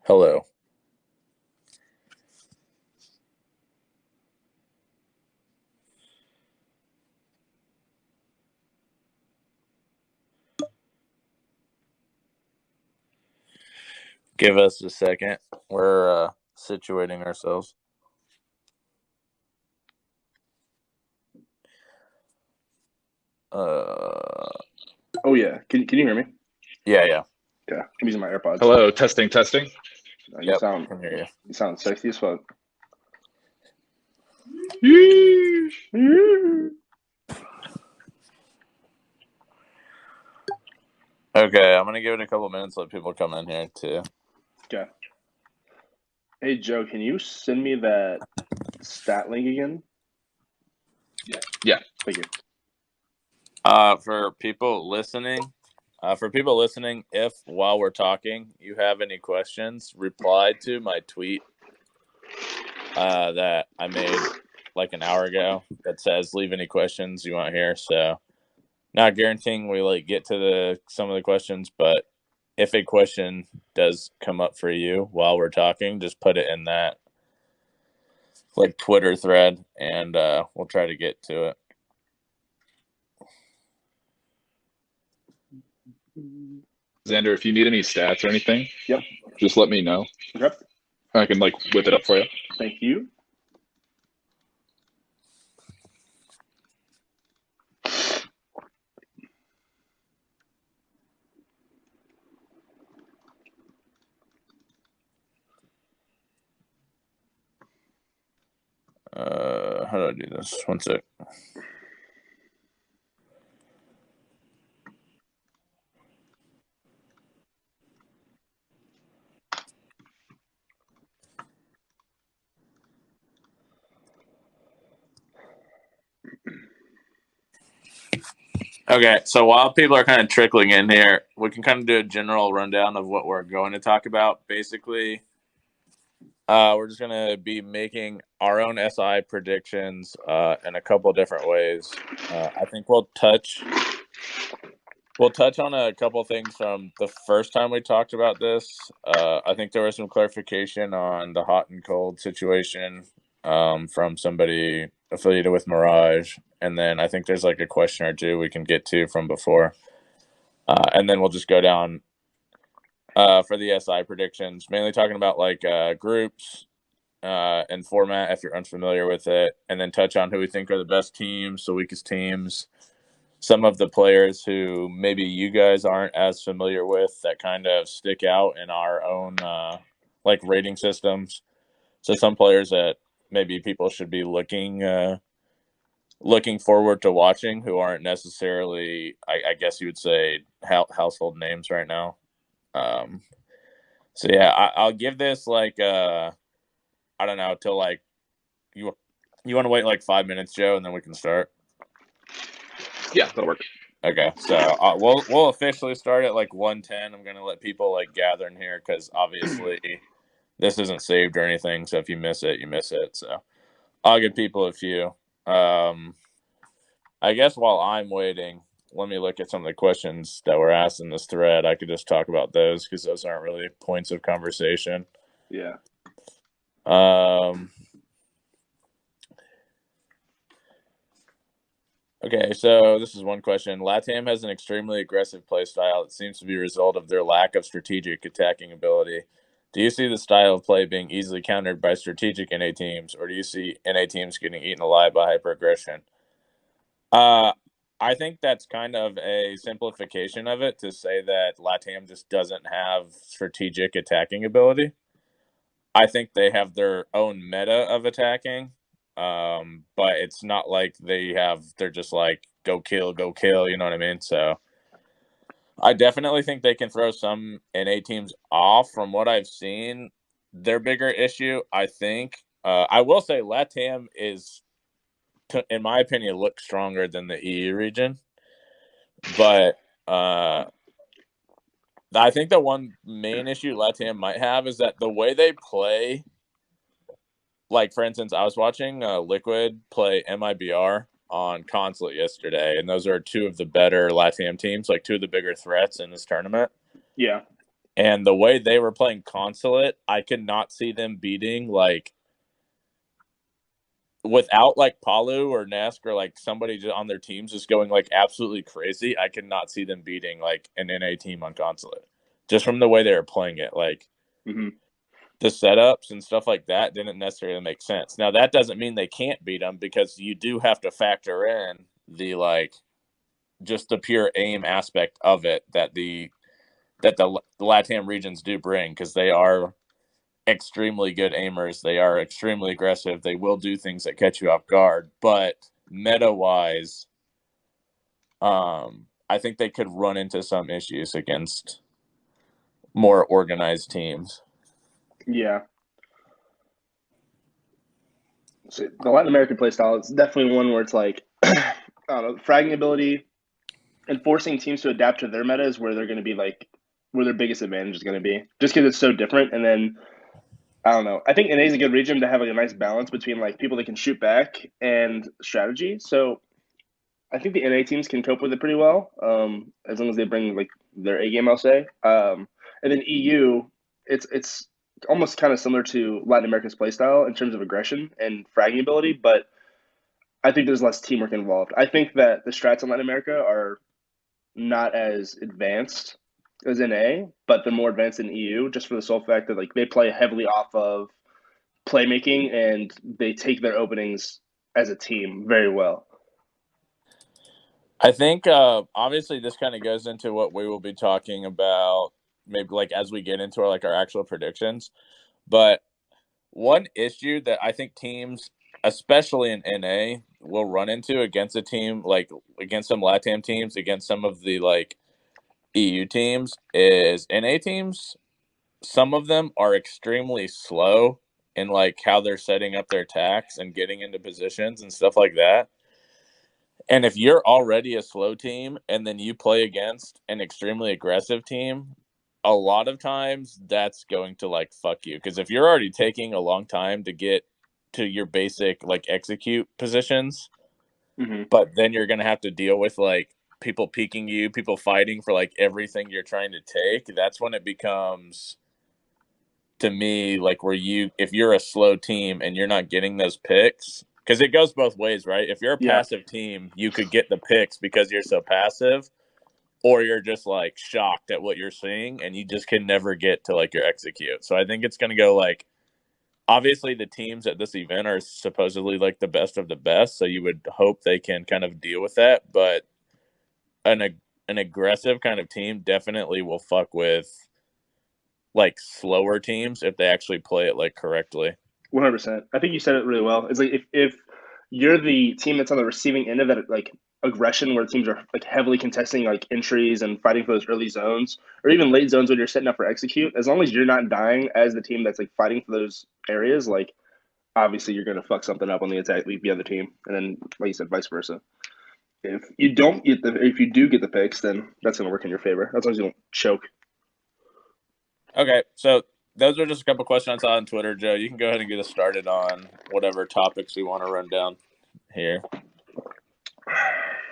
Hello. Give us a second. We're situating ourselves. Oh yeah, can you hear me? Yeah. Yeah, I'm using my AirPods. Hello, testing. You Yep, sound can hear you sound sexy as fuck. Okay, I'm gonna give it a couple minutes. Let people come in here too. Okay. Hey Joe, can you send me that stat link again? Yeah. Thank you. For people listening, if while we're talking you have any questions, reply to my tweet that I made like an hour ago that says leave any questions you want here. So not guaranteeing we get to some of the questions, but if a question does come up for you while we're talking, just put it in that Twitter thread and we'll try to get to it. Xander, if you need any stats or anything, Yep. just let me know. Okay. I can whip it up for you. Thank you. How do I do this? One sec. Okay, so while people are kind of trickling in here, we can kind of do a general rundown of what we're going to talk about. Basically, we're just going to be making our own SI predictions in a couple different ways. I think we'll touch on a couple things from the first time we talked about this. I think there was some clarification on the Hotancold situation from somebody affiliated with Mirage. And then I think there's a question or two we can get to from before. And then we'll just go down for the SI predictions, mainly talking about groups and format if you're unfamiliar with it. And then touch on who we think are the best teams, the weakest teams, some of the players who maybe you guys aren't as familiar with that kind of stick out in our own rating systems. So some players that maybe people should be looking forward to watching who aren't necessarily, I guess you would say, household names right now. So yeah, I'll give this I don't know, till you want to wait 5 minutes, Joe, and then we can start. Yeah, that'll work. Okay, so we'll officially start at 1:10. I'm gonna let people gather in here because obviously this isn't saved or anything. So if you miss it, you miss it. So I'll give people a few. I guess while I'm waiting, let me look at some of the questions that were asked in this thread. I could just talk about those because those aren't really points of conversation. Yeah. Okay, so this is one question. Latam has an extremely aggressive play style. It seems to be a result of their lack of strategic attacking ability. Do you see the style of play being easily countered by strategic NA teams, or do you see NA teams getting eaten alive by hyper-aggression? I think that's kind of a simplification of it to say that Latam just doesn't have strategic attacking ability. I think they have their own meta of attacking. But it's not like they're just go kill, you know what I mean? So I definitely think they can throw some NA teams off. From what I've seen, their bigger issue, I think, I will say Latam is, in my opinion, looks stronger than the EU region. But I think the one main issue Latam might have is that the way they play, for instance, I was watching Liquid play MIBR on Consulate yesterday, and those are two of the better LATAM teams, two of the bigger threats in this tournament. Yeah. And the way they were playing Consulate, I could not see them beating, like, without, like, Palu or Nesk or, like, somebody just on their teams just going, like, absolutely crazy. I could not see them beating, like, an NA team on Consulate. Just from the way they were playing it. Like, Mm-hmm. the setups and stuff like that didn't necessarily make sense. Now, that doesn't mean they can't beat them, because you do have to factor in the, like, just the pure aim aspect of it that the LATAM regions do bring, because they are extremely good aimers. They are extremely aggressive. They will do things that catch you off guard. But meta-wise, I think they could run into some issues against more organized teams. Yeah. So the Latin American playstyle is definitely one where it's like, I don't know, fragging ability and forcing teams to adapt to their meta is where they're going to be like, where their biggest advantage is going to be, just because it's so different. And then I don't know. I think NA is a good region to have like a nice balance between like people that can shoot back and strategy. So I think the NA teams can cope with it pretty well, as long as they bring like their A game, I'll say. And then EU, it's almost kind of similar to Latin America's playstyle in terms of aggression and fragging ability, but I think there's less teamwork involved. I think that the strats in Latin America are not as advanced as NA, but they're more advanced in EU, just for the sole fact that like they play heavily off of playmaking and they take their openings as a team very well. I think obviously this kind of goes into what we will be talking about, maybe like as we get into our actual predictions. But one issue that I think teams, especially in NA, will run into against a team, like against some LATAM teams, against some of the like EU teams, is NA teams. Some of them are extremely slow in like how they're setting up their attacks and getting into positions and stuff like that. And if you're already a slow team and then you play against an extremely aggressive team, a lot of times that's going to like fuck you. Because if you're already taking a long time to get to your basic like execute positions, Mm-hmm. but then you're going to have to deal with like people peeking you, people fighting for like everything you're trying to take, that's when it becomes, to me, like where you, if you're a slow team and you're not getting those picks, because it goes both ways, right? If you're a Yeah. passive team, you could get the picks because you're so passive, or you're just like shocked at what you're seeing and you just can never get to like your execute. So I think it's going to go like, obviously the teams at this event are supposedly like the best of the best, so you would hope they can kind of deal with that. But an aggressive kind of team definitely will fuck with like slower teams if they actually play it like correctly. 100%. I think you said it really well. It's like if you're the team that's on the receiving end of that like aggression where teams are like heavily contesting like entries and fighting for those early zones or even late zones when you're setting up for execute, as long as you're not dying as the team that's like fighting for those areas, like obviously you're gonna fuck something up on the attack, leave the other team, and then like you said, vice versa. If you do get the picks, then that's gonna work in your favor. As long as you don't choke. Okay, so those are just a couple questions I saw on Twitter, Joe. You can go ahead and get us started on whatever topics we want to run down here.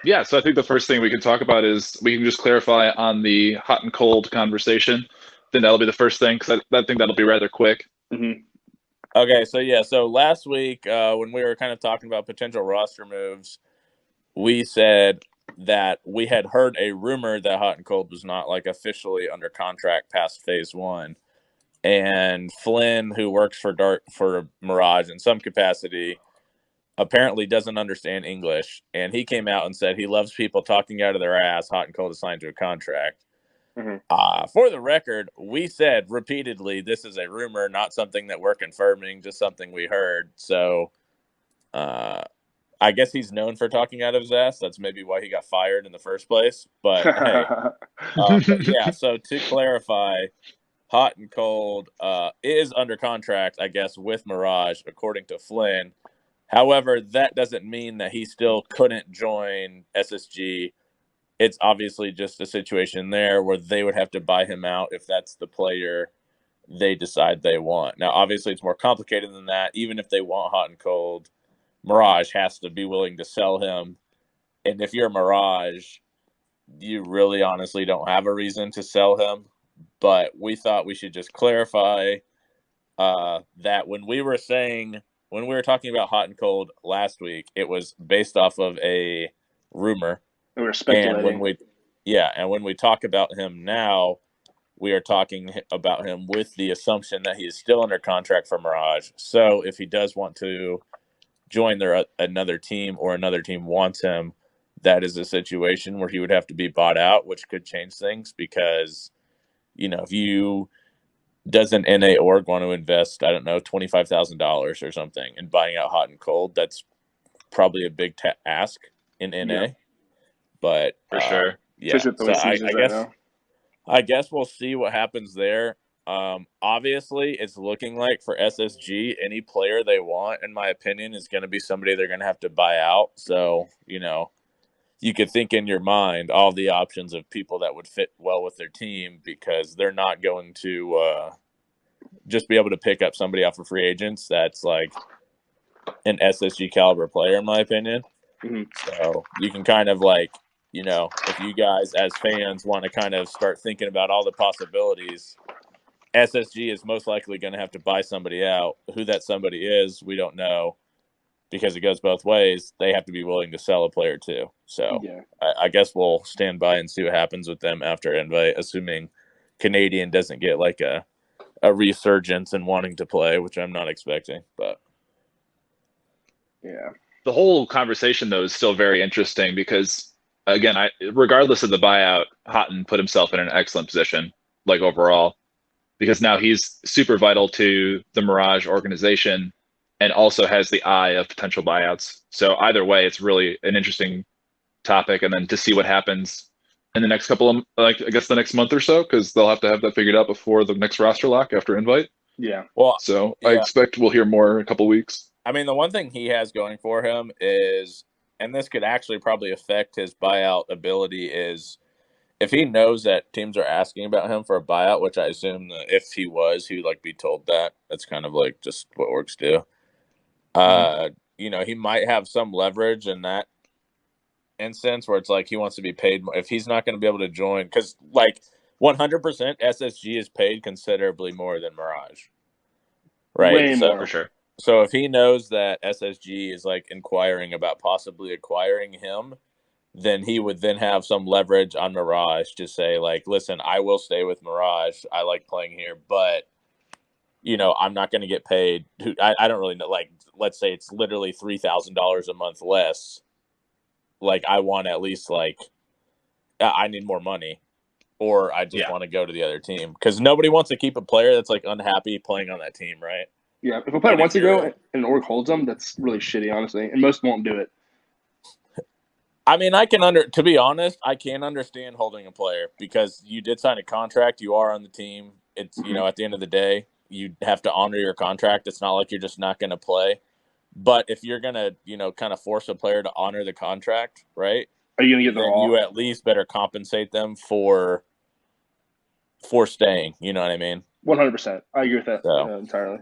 Yeah, so I think the first thing we can talk about is we can just clarify on the hot and cold conversation. Then that'll be the first thing, because I think that'll be rather quick. Mm-hmm. Okay, so last week when we were kind of talking about potential roster moves, we said that we had heard a rumor that Hot and Cold was not like officially under contract past phase one. And Flynn, who works for Mirage in some capacity, apparently doesn't understand English, and he came out and said he loves people talking out of their ass. Hot and Cold is signed to a contract. Mm-hmm. For the record, we said repeatedly this is a rumor, not something that we're confirming, just something we heard. So I guess he's known for talking out of his ass. That's maybe why he got fired in the first place. But hey, but yeah. So to clarify, Hot and Cold is under contract, I guess, with Mirage, according to Flynn. However, that doesn't mean that he still couldn't join SSG. It's obviously just a situation there where they would have to buy him out if that's the player they decide they want. Now, obviously, it's more complicated than that. Even if they want Hot and Cold, Mirage has to be willing to sell him. And if you're Mirage, you really honestly don't have a reason to sell him. but we thought we should just clarify that when we were talking about Hotancold last week, it was based off of a rumor. We were And speculating. when we talk about him now, we are talking about him with the assumption that he is still under contract for Mirage. So if he does want to join another team, or another team wants him, that is a situation where he would have to be bought out, which could change things because, if you doesn't NA org want to invest, I don't know, $25,000 or something in buying out Hotancold, that's probably a big ask in NA. Yeah. But For sure. yeah. Especially with the way Caesars right now. I guess we'll see what happens there. Obviously, it's looking like for SSG, any player they want, in my opinion, is going to be somebody they're going to have to buy out. So, you could think in your mind all the options of people that would fit well with their team, because they're not going to just be able to pick up somebody off of free agents that's like an SSG caliber player, in my opinion. Mm-hmm. So you can kind of like, if you guys as fans want to kind of start thinking about all the possibilities, SSG is most likely going to have to buy somebody out. Who that somebody is, we don't know, because it goes both ways. They have to be willing to sell a player too. So Yeah. I guess we'll stand by and see what happens with them after Invite, assuming Canadian doesn't get like a resurgence in wanting to play, which I'm not expecting. But yeah, the whole conversation though is still very interesting because, again, regardless of the buyout, Houghton put himself in an excellent position, like overall, because now he's super vital to the Mirage organization and also has the eye of potential buyouts. So either way, it's really an interesting topic. And then to see what happens in the next couple of, I guess the next month or so, because they'll have to have that figured out before the next roster lock after Invite. Yeah. Well, so I expect we'll hear more in a couple of weeks. I mean, the one thing he has going for him is, and this could actually probably affect his buyout ability, is if he knows that teams are asking about him for a buyout, which I assume that if he was, he would like be told that. That's kind of like just what orgs do. He might have some leverage in that instance where it's like he wants to be paid more. If he's not going to be able to join, because like 100% SSG is paid considerably more than Mirage, right? Way more. For sure. So if he knows that SSG is like inquiring about possibly acquiring him, then he would then have some leverage on Mirage to say like, listen, I will stay with Mirage. I like playing here, but I'm not going to get paid. I don't really know. Like, let's say it's literally $3,000 a month less. Like, I want at least like, I need more money, or I just want to go to the other team, because nobody wants to keep a player that's like unhappy playing on that team, right? Yeah, if a player wants to go and an org holds them, that's really shitty, honestly, and most won't do it. I mean, to be honest, I can understand holding a player because you did sign a contract. You are on the team. It's, at the end of the day, you have to honor your contract. It's not like you're just not going to play. But if you're going to, kind of force a player to honor the contract, right? Are you going to get the all? You at least better compensate them for staying. You know what I mean? 100%. I agree with that entirely.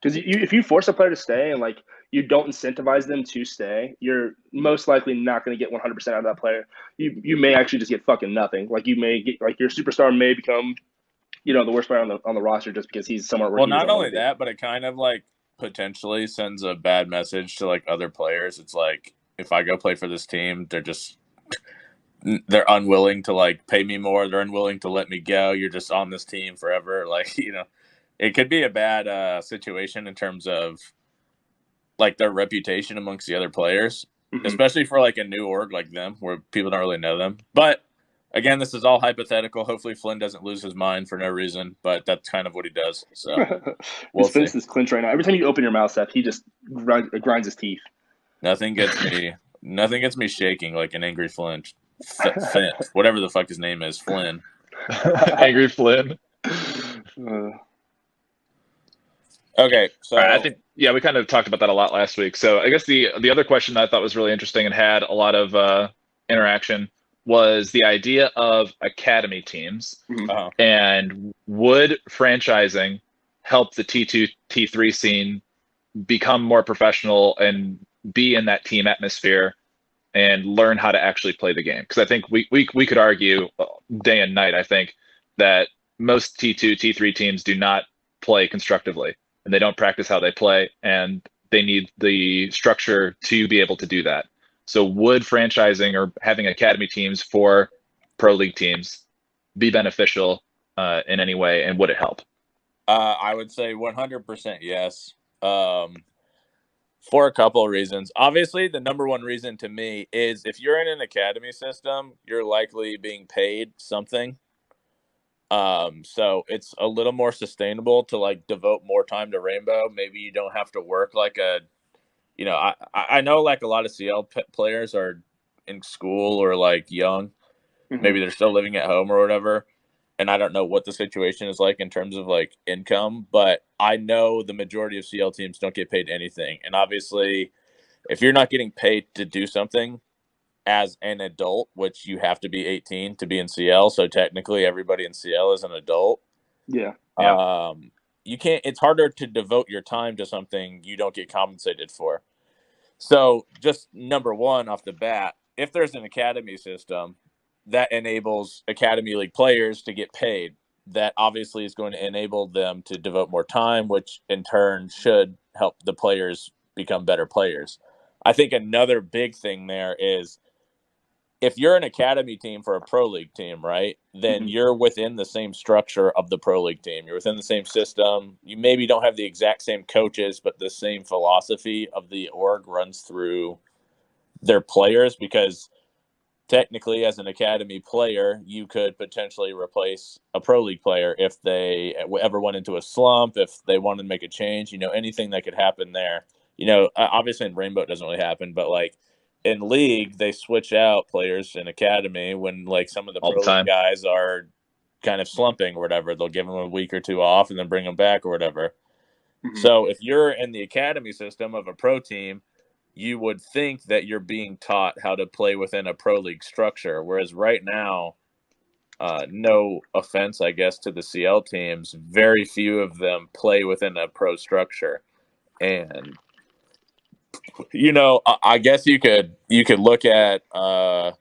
Because if you force a player to stay and like you don't incentivize them to stay, you're most likely not going to get 100% out of that player. You may actually just get fucking nothing. Like you may get like your superstar may become, the worst player on the roster just because he's somewhere where. Well, not only that, but it kind of like potentially sends a bad message to like other players. It's like, if I go play for this team, they're unwilling to like pay me more. They're unwilling to let me go. You're just on this team forever. Like, it could be a bad situation in terms of like their reputation amongst the other players, especially for like a new org like them where people don't really know them. But again, this is all hypothetical. Hopefully Flynn doesn't lose his mind for no reason, but that's kind of what he does. So we'll see. His clinch right now. Every time you open your mouth, Seth, he just grinds his teeth. Nothing gets me shaking like an angry Flynn. Flynn, whatever the fuck his name is, Flynn. Angry Flynn. Okay, so I think we kind of talked about that a lot last week. So I guess the other question that I thought was really interesting and had a lot of interaction was the idea of academy teams. And would franchising help the T2, T3 scene become more professional and be in that team atmosphere and learn how to actually play the game? Because I think we could argue day and night, I think, that most T2, T3 teams do not play constructively, and they don't practice how they play, and they need the structure to be able to do that. So would franchising or having academy teams for pro league teams be beneficial in any way, and would it help? I would say 100% yes. For a couple of reasons. Obviously, the number one reason to me is if you're in an academy system, you're likely being paid something. So it's a little more sustainable to like devote more time to Rainbow. Maybe you don't have to work like a, I know like a lot of players are in school or like young. Maybe they're still living at home or whatever. And I don't know what the situation is like in terms of like income, but I know the majority of CL teams don't get paid anything. And obviously, if you're not getting paid to do something as an adult, which you have to be 18 to be in CL, so technically everybody in CL is an adult. Yeah. You can't. It's harder to devote your time to something you don't get compensated for. So, just number one off the bat, if there's an academy system that enables academy league players to get paid, that obviously is going to enable them to devote more time, which in turn should help the players become better players. I think another big thing there is if you're an academy team for a pro league team, right, then you're within the same structure of the pro league team. You're within the same system. You maybe don't have the exact same coaches, but the same philosophy of the org runs through their players, because technically as an academy player, you could potentially replace a pro league player if they ever went into a slump, if they wanted to make a change, anything that could happen there. Obviously in Rainbow it doesn't really happen, but like in league, they switch out players in academy when like some of the All the pro league time. guys are kind of slumping or whatever. They'll give them a week or two off and then bring them back or whatever. So if you're in the academy system of a pro team, you would think that you're being taught how to play within a pro league structure. Whereas right now, no offense, I guess, to the CL teams, very few of them play within a pro structure. And I guess you could look at because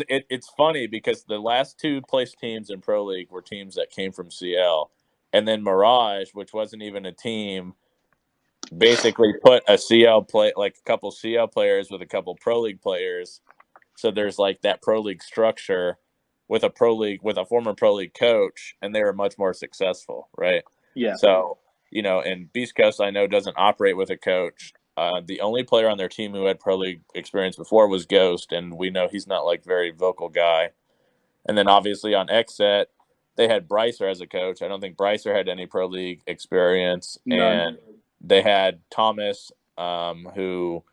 it's funny because the last two place teams in Pro League were teams that came from CL, and then Mirage, which wasn't even a team, basically put a CL play like a couple CL players with a couple Pro League players. So there's like that Pro League structure with a former Pro League coach, and they were much more successful, right? Yeah. So and Beast Coast I know doesn't operate with a coach. The only player on their team who had pro league experience before was Ghost, and we know he's not like very vocal guy. And then obviously on XSET, they had Brycer as a coach. I don't think Brycer had any pro league experience. None. And they had Thomas, who,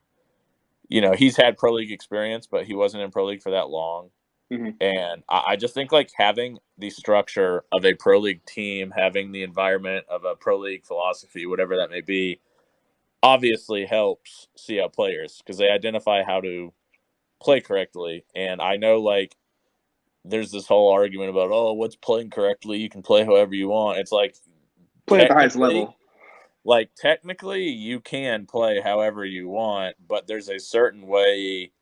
he's had pro league experience, but he wasn't in pro league for that long. And I just think like having the structure of a pro league team, having the environment of a pro league philosophy, whatever that may be, obviously helps CL players because they identify how to play correctly. And I know like there's this whole argument about, oh, what's playing correctly? You can play however you want. It's like Play at the highest level. Like technically you can play however you want, but there's a certain way.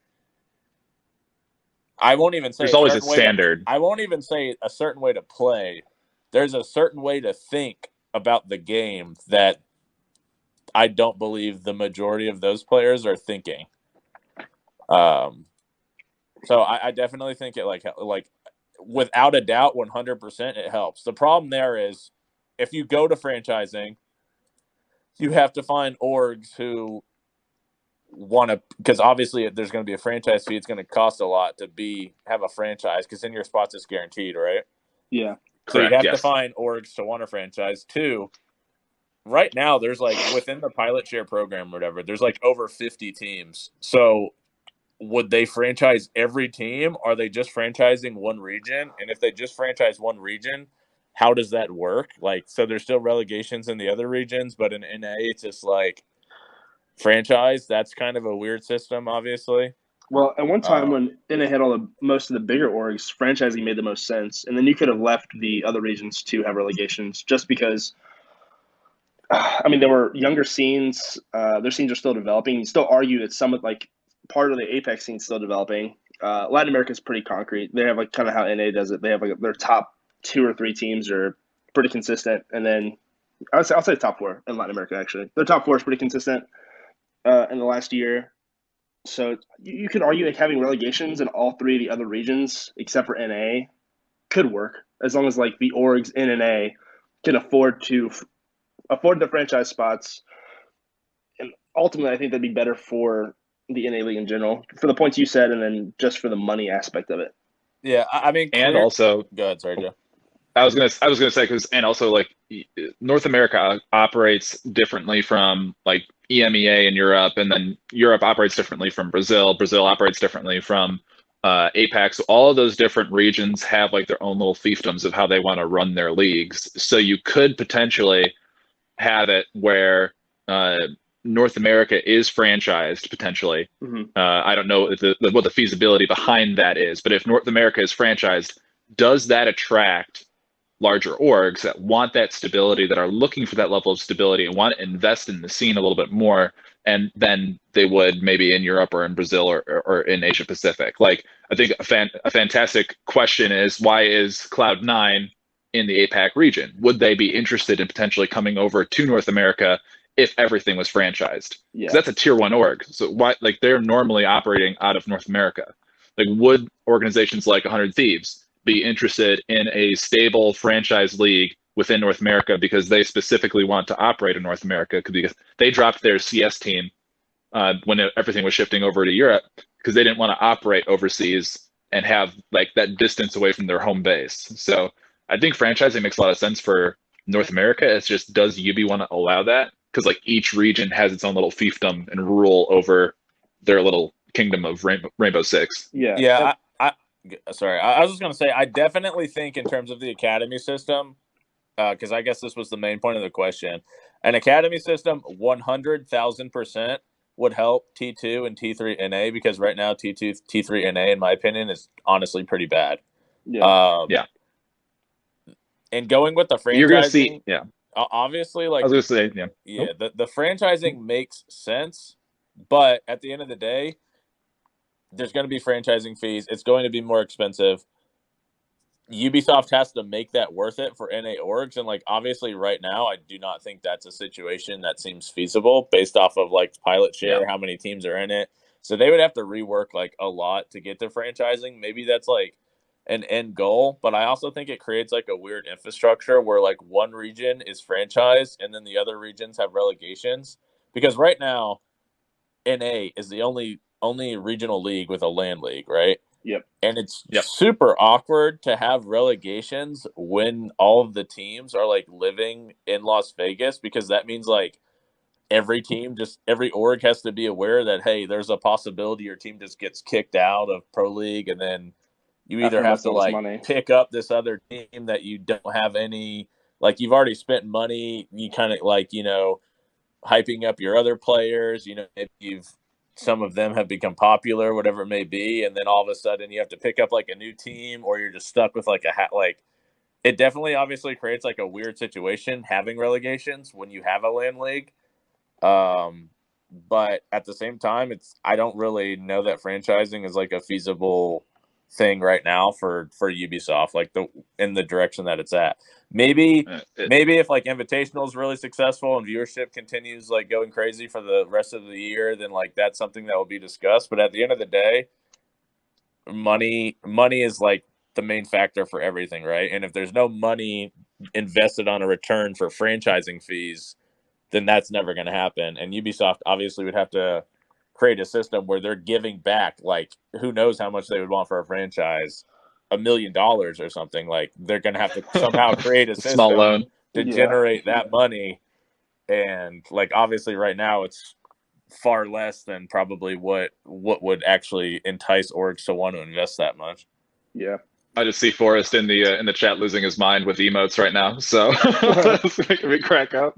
I won't even say There's always a standard. I won't even say a certain way to play. There's a certain way to think about the game that I don't believe the majority of those players are thinking. So I definitely think it like without a doubt, 100% it helps. The problem there is if you go to franchising, you have to find orgs who want to, because obviously there's going to be a franchise fee. It's going to cost a lot to have a franchise because in your spots it's guaranteed, right? Yeah. So you have to find orgs to want a franchise too. Right now, there's like within the pilot share program or whatever, there's like over 50 teams. So would they franchise every team? Are they just franchising one region? And if they just franchise one region, how does that work? Like, so there's still relegations in the other regions, but in NA, it's just like franchise. That's kind of a weird system, obviously. Well, at one time when NA had most of the bigger orgs, franchising made the most sense, and then you could have left the other regions to have relegations, just because. I mean, there were younger scenes. Their scenes are still developing. You still argue that some of like part of the Apex scene is still developing. Latin America is pretty concrete. They have like kind of how NA does it. They have like their top 2 or 3 teams are pretty consistent, and then I'll say top 4 in Latin America. Actually, the top 4 is pretty consistent in the last year. So you could argue like having relegations in all 3 of the other regions except for NA could work as long as like the orgs in NA can afford the franchise spots. And ultimately, I think that'd be better for the NA league in general, for the points you said, and then just for the money aspect of it. Yeah, I mean, and also, go ahead, sorry, Joe. I was gonna say and also like North America operates differently from like EMEA in Europe, and then Europe operates differently from Brazil. Brazil operates differently from APAC. So all of those different regions have like their own little fiefdoms of how they want to run their leagues. So you could potentially have it where North America is franchised potentially. I don't know what the feasibility behind that is, but if North America is franchised, does that attract larger orgs that want that stability, that are looking for that level of stability and want to invest in the scene a little bit more, and then they would maybe in Europe or in Brazil or in Asia Pacific? Like, I think a fantastic question is, why is Cloud9 in the APAC region? Would they be interested in potentially coming over to North America if everything was franchised? Yeah, that's a tier 1 org. So why, like, they're normally operating out of North America. Like, would organizations like 100 Thieves be interested in a stable franchise league within North America because they specifically want to operate in North America? Because they dropped their CS team when everything was shifting over to Europe because they didn't want to operate overseas and have like that distance away from their home base. So I think franchising makes a lot of sense for North America. It's just, does UB want to allow that? Because like each region has its own little fiefdom and rule over their little kingdom of Rainbow Six. Yeah. Sorry, I was just going to say, I definitely think in terms of the academy system, because I guess this was the main point of the question, an academy system 100,000% would help T2 and T3 NA, because right now T2, T3 NA, in my opinion, is honestly pretty bad. Yeah. And going with the franchising, you're going to see, obviously, like, I was going to say, the franchising makes sense, but at the end of the day, there's going to be franchising fees. It's going to be more expensive. Ubisoft has to make that worth it for NA orgs. And like, obviously right now, I do not think that's a situation that seems feasible based off of like pilot share, how many teams are in it. So they would have to rework like a lot to get to franchising. Maybe that's like an end goal, but I also think it creates like a weird infrastructure where like one region is franchised and then the other regions have relegations, because right now NA is the only regional league with a LAN league, right? Yep. And it's super awkward to have relegations when all of the teams are like living in Las Vegas, because that means like every org has to be aware that, hey, there's a possibility your team just gets kicked out of Pro League, and then you either have to like pick up this other team that you don't have any, like, you've already spent money, you kind of like, hyping up your other players, if some of them have become popular, whatever it may be, and then all of a sudden you have to pick up like a new team, or you're just stuck with like it definitely obviously creates like a weird situation having relegations when you have a LAN league. But at the same time, I don't really know that franchising is like a feasible thing right now for Ubisoft, like in the direction that it's at. Maybe if like Invitational is really successful and viewership continues like going crazy for the rest of the year, then like that's something that will be discussed. But at the end of the day, money is like the main factor for everything, right? And if there's no money invested on a return for franchising fees, then that's never going to happen. And Ubisoft obviously would have to create a system where they're giving back, like, who knows how much they would want for a franchise, $1 million or something. Like, they're going to have to somehow create a system small loan to generate that money. And like, obviously right now it's far less than probably what would actually entice orgs to want to invest that much. Yeah. I just see Forrest in the chat losing his mind with emotes right now, so that's making me crack up.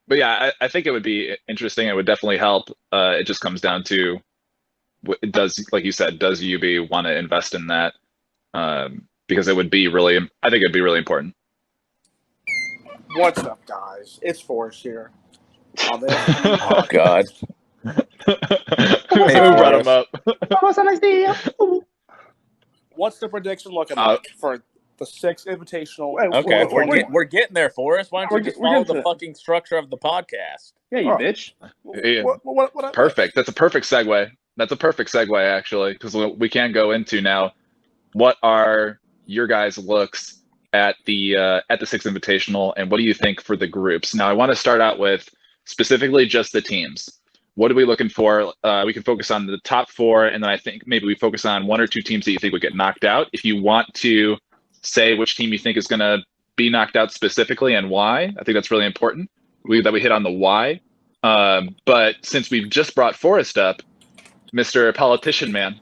But yeah, I think it would be interesting. It would definitely help. It just comes down to, like you said, does UB want to invest in that? Because it would be really, I think it'd be really important. What's up, guys? It's Forrest here. Oh God! Who brought him up? What's the prediction looking like for The 6 Invitational. Wait, Okay, We're- we're getting there, Forrest. Why don't you We're just we're follow getting the to- fucking structure of the podcast? Yeah, you Oh. bitch. Yeah. What I Perfect. That's a perfect segue. That's a perfect segue, actually, because we can go into now what are your guys' looks at the Six Invitational, and what do you think for the groups? Now, I want to start out with specifically just the teams. What are we looking for? We can focus on the top 4, and then I think maybe we focus on 1 or 2 teams that you think would get knocked out. If you want to say which team you think is going to be knocked out specifically and why, I think that's really important. That we hit on the why. But since we've just brought Forrest up, Mr. Politician Man,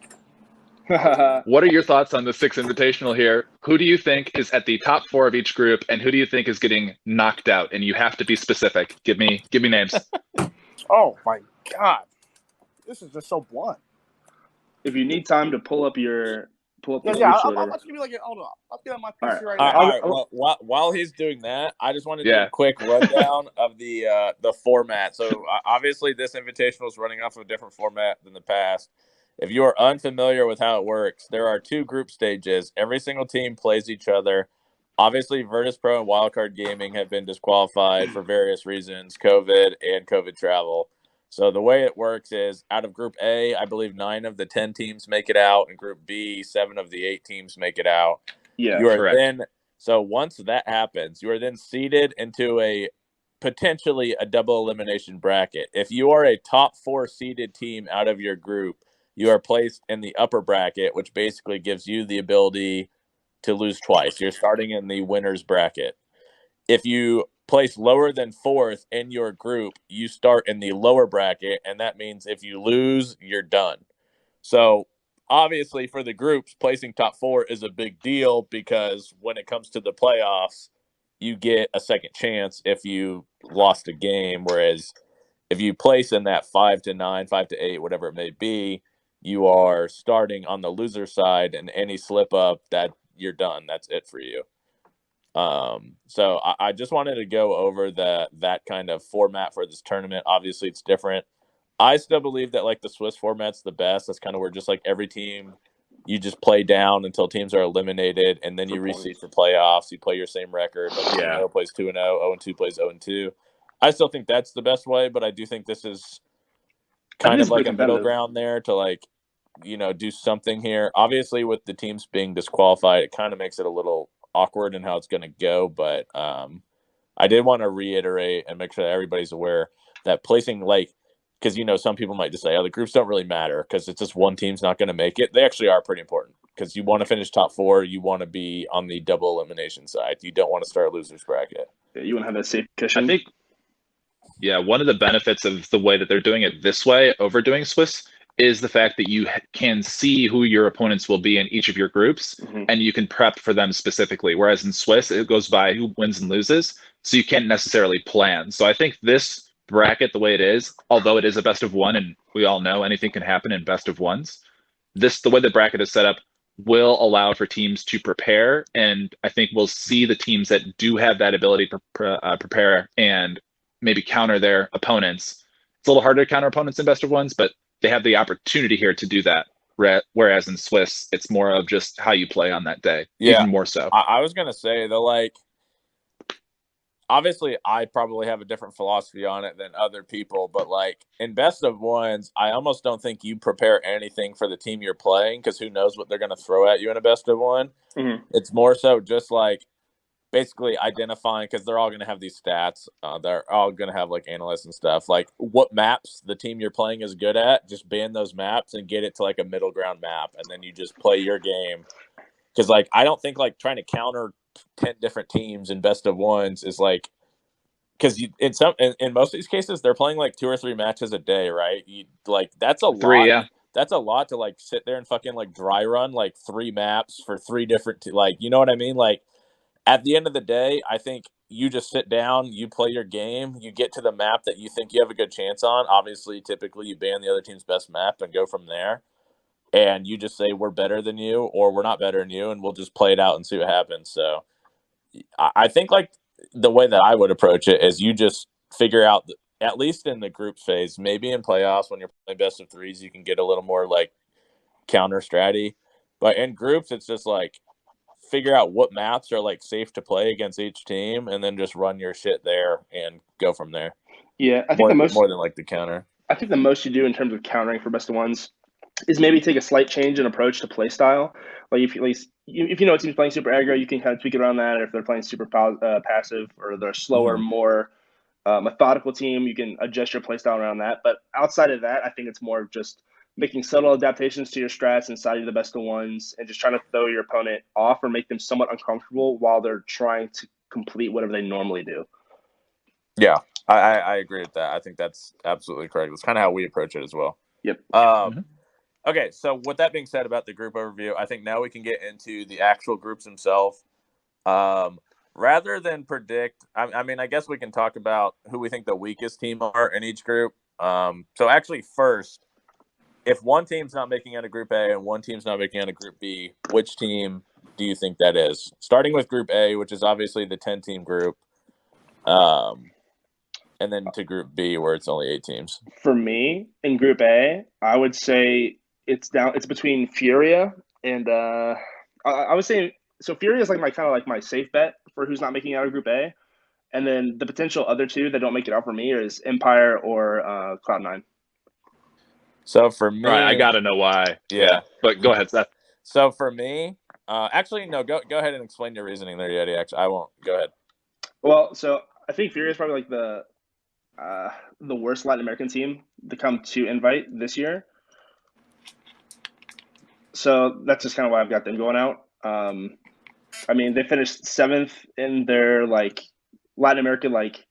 what are your thoughts on the Six Invitational here? Who do you think is at the top 4 of each group, and who do you think is getting knocked out? And you have to be specific. Give me names. Oh my God, this is just so blunt. If you need time to pull up the Yeah, groups I'll or whatever. just give you like hold on. I'll get on my All PC right. right All now. right, all right. Well, while he's doing that, I just want to do Yeah. a quick rundown of the format. So obviously, this Invitational is running off of a different format than the past. If you are unfamiliar with how it works, there are 2 group stages. Every single team plays each other. Obviously, Virtus Pro and Wildcard Gaming have been disqualified for various reasons, COVID and COVID travel. So the way it works is out of Group A, I believe 9 of the 10 teams make it out. In Group B, 7 of the 8 teams make it out. Yeah, You are correct. then so once that happens, you are then seeded into a potentially a double elimination bracket. If you are a top 4 seeded team out of your group, you are placed in the upper bracket, which basically gives you the ability to lose twice. You're starting in the winner's bracket. If you place lower than 4th in your group, you start in the lower bracket, and that means if you lose, you're done. So obviously for the groups, placing top 4 is a big deal because when it comes to the playoffs, you get a second chance if you lost a game, whereas if you place in that 5 to 9, 5 to 8, whatever it may be, you are starting on the loser side, and any slip up, that you're done. That's it for you. So I just wanted to go over that kind of format for this tournament. Obviously, it's different. I still believe that like the Swiss format's the best. That's kind of where just like every team, you just play down until teams are eliminated, and then you reseed for playoffs. You play your same record. Like 2-0 plays 2-0, 0-2 plays 0-2. I still think that's the best way, but I do think this is kind of like a middle ground there to like, do something here. Obviously, with the teams being disqualified, it kind of makes it a little awkward in how it's going to go. But I did want to reiterate and make sure that everybody's aware that placing because some people might just say, oh, the groups don't really matter because it's just one team's not going to make it. They actually are pretty important because you want to finish top 4. You want to be on the double elimination side. You don't want to start a loser's bracket. Yeah, you want to have that safe cushion. I think, one of the benefits of the way that they're doing it this way over doing Swiss is the fact that you can see who your opponents will be in each of your groups, and you can prep for them specifically. Whereas in Swiss, it goes by who wins and loses, so you can't necessarily plan. So I think this bracket, the way it is, although it is a best of 1, and we all know anything can happen in best of 1s, the way the bracket is set up will allow for teams to prepare, and I think we'll see the teams that do have that ability to prepare and maybe counter their opponents. It's a little harder to counter opponents in best of 1s, but they have the opportunity here to do that. Whereas in Swiss, it's more of just how you play on that day, even more so. I was going to say, though, obviously, I probably have a different philosophy on it than other people, but in best of 1s, I almost don't think you prepare anything for the team you're playing because who knows what they're going to throw at you in a best of 1. It's more so just basically identifying, because they're all going to have these stats. They're all going to have analysts and stuff. What maps the team you're playing is good at, just ban those maps and get it to a middle ground map, and then you just play your game. Because I don't think trying to counter 10 different teams in best of 1s is because in most of these cases they're playing 2 or 3 matches a day, right? That's a 3, lot. yeah. That's a lot to sit there and fucking dry run 3 maps for 3 different you know what I mean? At the end of the day, I think you just sit down, you play your game, you get to the map that you think you have a good chance on. Obviously, typically you ban the other team's best map and go from there. And you just say we're better than you or we're not better than you, and we'll just play it out and see what happens. So I think the way that I would approach it is you just figure out, at least in the group phase, maybe in playoffs when you're playing best of 3s, you can get a little more counter strategy. But in groups, it's just figure out what maps are like safe to play against each team, and then just run your shit there and go from there. Yeah, I think more than like the counter. I think the most you do in terms of countering for best of ones is maybe take a slight change in approach to play style. Like if you know a team's playing super aggro, you can kind of tweak it around that. If they're playing super passive or they're slower, more methodical team, you can adjust your play style around that. But outside of that, I think it's more of just making subtle adaptations to your strats inside of the best of ones and just trying to throw your opponent off or make them somewhat uncomfortable while they're trying to complete whatever they normally do. Yeah, I agree with that. I think that's absolutely correct. It's kind of how we approach it as well. Yep. Okay, so with that being said about the group overview, I think now we can get into the actual groups themselves. Rather than predict, I mean, I guess we can talk about who we think the weakest team are in each group. So actually, first, if one team's not making out of Group A and one team's not making out of Group B, which team do you think that is? Starting with Group A, which is obviously the 10-team group, and then to Group B, where it's only 8 teams. For me, in Group A, I would say it's between Furia and I would say so. Furia is like my safe bet for who's not making it out of Group A, and then the potential other two that don't make it out for me is Empire or Cloud9. So for me, right, I gotta know why. Yeah, but go ahead, Seth. So for me, actually no, go ahead and explain your reasoning there, Yeti. Actually, I won't. Go ahead. Well, so I think Furia is probably like the worst Latin American team to come to Invite this year. So that's just kind of why I've got them going out. I mean, they finished 7th in their like Latin American, like,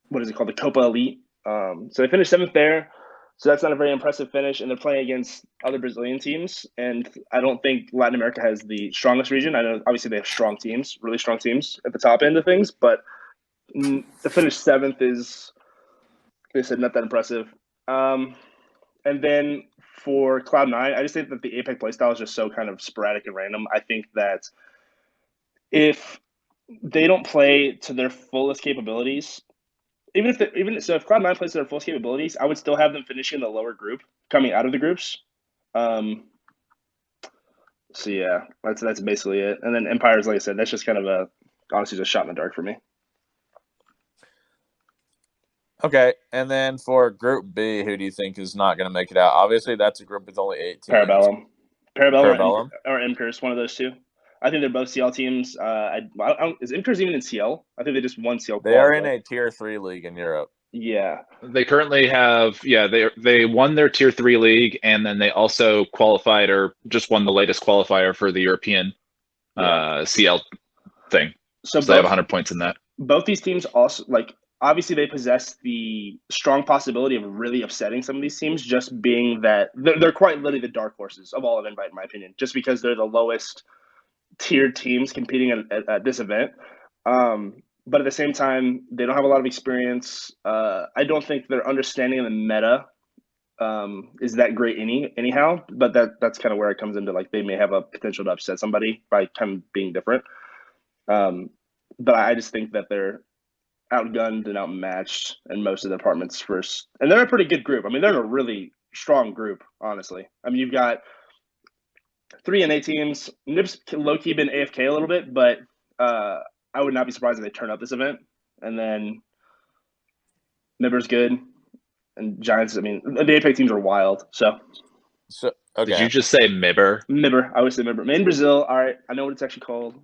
what is it called? The Copa Elite. So they finished 7th there. So that's not a very impressive finish. And they're playing against other Brazilian teams. And I don't think Latin America has the strongest region. I know obviously they have strong teams, really strong teams at the top end of things. But to finish 7th is, they said, not that impressive. And then for Cloud9, I just think that the Apex playstyle is just so kind of sporadic and random. I think that if they don't play to their fullest capabilities, if Cloud9 plays to their fullest capabilities, I would still have them finishing in the lower group, coming out of the groups. So yeah, that's basically it. And then Empires, like I said, that's just kind of honestly just a shot in the dark for me. Okay, and then for Group B, who do you think is not going to make it out? Obviously, that's a group with only 8 teams. Parabellum or MCurse, one of those two. I think they're both CL teams. Is MCurse even in CL? I think they just won CL. They are in a Tier 3 league in Europe. Yeah. They currently have, they won their Tier 3 league, and then they also qualified or just won the latest qualifier for the European CL thing. So they have 100 points in that. Both these teams also, like, obviously they possess the strong possibility of really upsetting some of these teams, just being that they're quite literally the dark horses of all of Invite, in my opinion, just because they're the lowest tiered teams competing at this event. But at the same time, they don't have a lot of experience. I don't think their understanding of the meta is that great anyhow, but that's kind of where it comes into, like, they may have a potential to upset somebody by kind of being different. But I just think that they're outgunned and outmatched in most of the departments first. And they're a pretty good group. I mean, they're in a really strong group, honestly. I mean, you've got 3 NA teams. Nip's low-key been AFK a little bit, but I would not be surprised if they turn up this event. And then Nibber's good. And Giants, I mean, the Apex teams are wild. So okay. Did you just say Mibber? Mibber. I always say Mibber. In Brazil, all right. I know what it's actually called.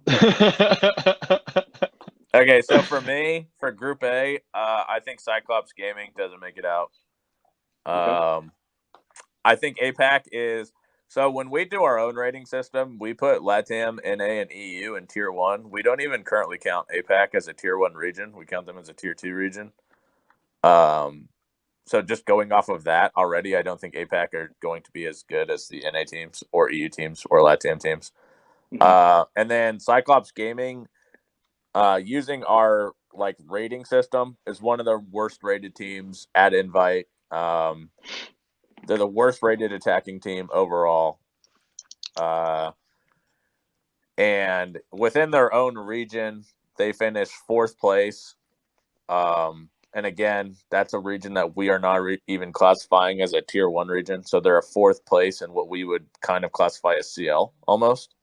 Okay, so for me, for Group A, I think Cyclops Gaming doesn't make it out. Okay. I think APAC is... So when we do our own rating system, we put Latam, NA, and EU in Tier 1. We don't even currently count APAC as a Tier 1 region. We count them as a Tier 2 region. So just going off of that already, I don't think APAC are going to be as good as the NA teams or EU teams or Latam teams. And then Cyclops Gaming, using our like rating system, is one of the worst rated teams at Invite. They're the worst rated attacking team overall. And within their own region, they finished 4th place. And again, that's a region that we are not even classifying as a Tier 1 region. So they're a 4th place in what we would kind of classify as CL almost.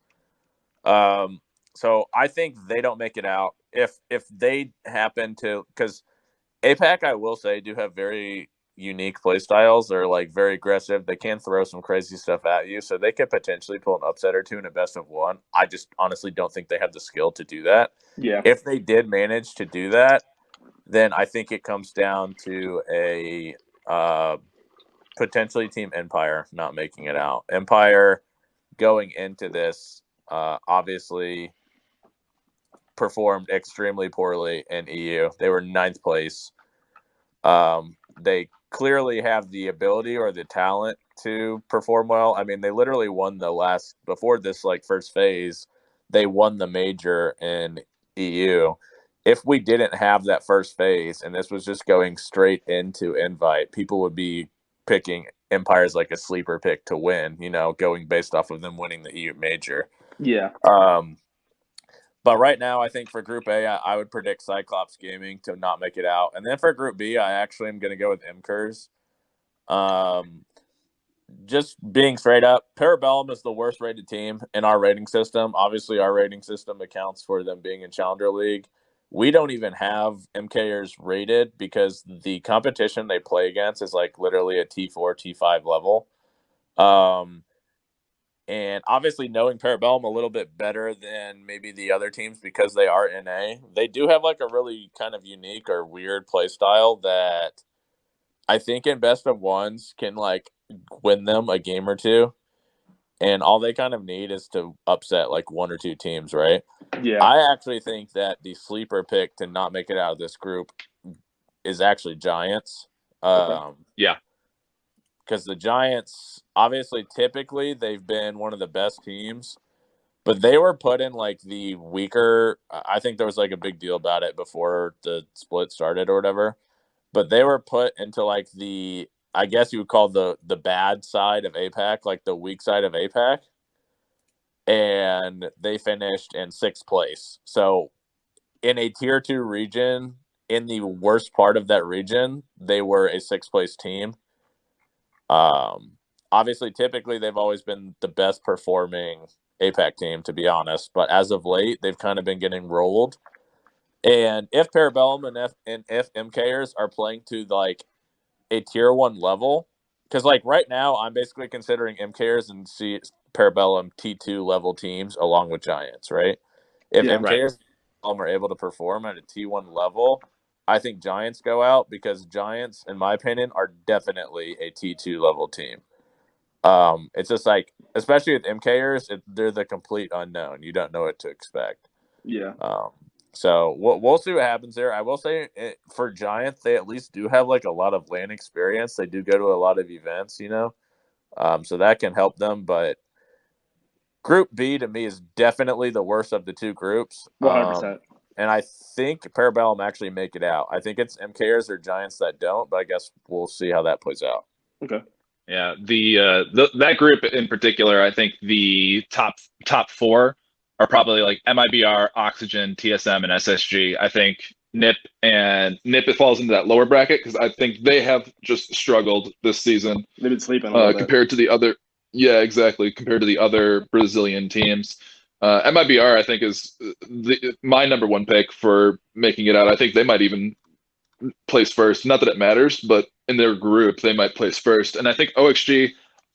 So I think they don't make it out. If they happen to, because APAC, I will say, do have very unique play styles. They're like very aggressive. They can throw some crazy stuff at you, so they could potentially pull an upset or two in a best of one. I just honestly don't think they have the skill to do that. Yeah. If they did manage to do that, then I think it comes down to a potentially Team Empire not making it out. Empire going into this obviously performed extremely poorly in EU. They were 9th place. They clearly have the ability or the talent to perform well. I mean, they literally won before this like first phase, they won the major in EU. If we didn't have that first phase and this was just going straight into invite, people would be picking Empires like a sleeper pick to win, going based off of them winning the EU major. Yeah. But right now, I think for Group A, I would predict Cyclops Gaming to not make it out. And then for Group B, I actually am going to go with MKers. Just being straight up, Parabellum is the worst rated team in our rating system. Obviously, our rating system accounts for them being in Challenger League. We don't even have MKers rated because the competition they play against is like literally a T4, T5 level. And obviously knowing Parabellum a little bit better than maybe the other teams because they are NA, they do have like a really kind of unique or weird play style that I think in best of ones can like win them a game or two. And all they kind of need is to upset like one or two teams, right? Yeah. I actually think that the sleeper pick to not make it out of this group is actually Giants. Yeah. Because the Giants, obviously, typically, they've been one of the best teams, but they were put in, like, the weaker – I think there was, like, a big deal about it before the split started or whatever. But they were put into, like, the – I guess you would call the bad side of APAC, like the weak side of APAC. And they finished in 6th place. So, in a Tier 2 region, in the worst part of that region, they were a 6th-place team. Obviously, typically, they've always been the best performing APAC team, to be honest. But as of late, they've kind of been getting rolled. And if Parabellum and if MKers are playing to, like, a Tier 1 level, because, like, right now, I'm basically considering MKers and Parabellum T2 level teams along with Giants, right? If Yeah, MKers are able to perform at a T1 level, I think Giants go out because Giants, in my opinion, are definitely a T2 level team. It's just like, especially with MKers, they're the complete unknown. You don't know what to expect. Yeah. So we'll see what happens there. I will say for Giants, they at least do have like a lot of LAN experience. They do go to a lot of events, so that can help them. But Group B to me is definitely the worst of the two groups. 100%. And I think Parabellum actually make it out. I think it's MKers or Giants that don't, but I guess we'll see how that plays out. Okay. Yeah, that group in particular, I think the top four are probably like MIBR, Oxygen, TSM, and SSG. I think NIP it falls into that lower bracket because I think they have just struggled this season. They've been sleeping a little bit. Compared to the other. Yeah, exactly. Compared to the other Brazilian teams. MIBR, I think, is my number one pick for making it out. I think they might even place first. Not that it matters, but in their group, they might place first. And I think OXG,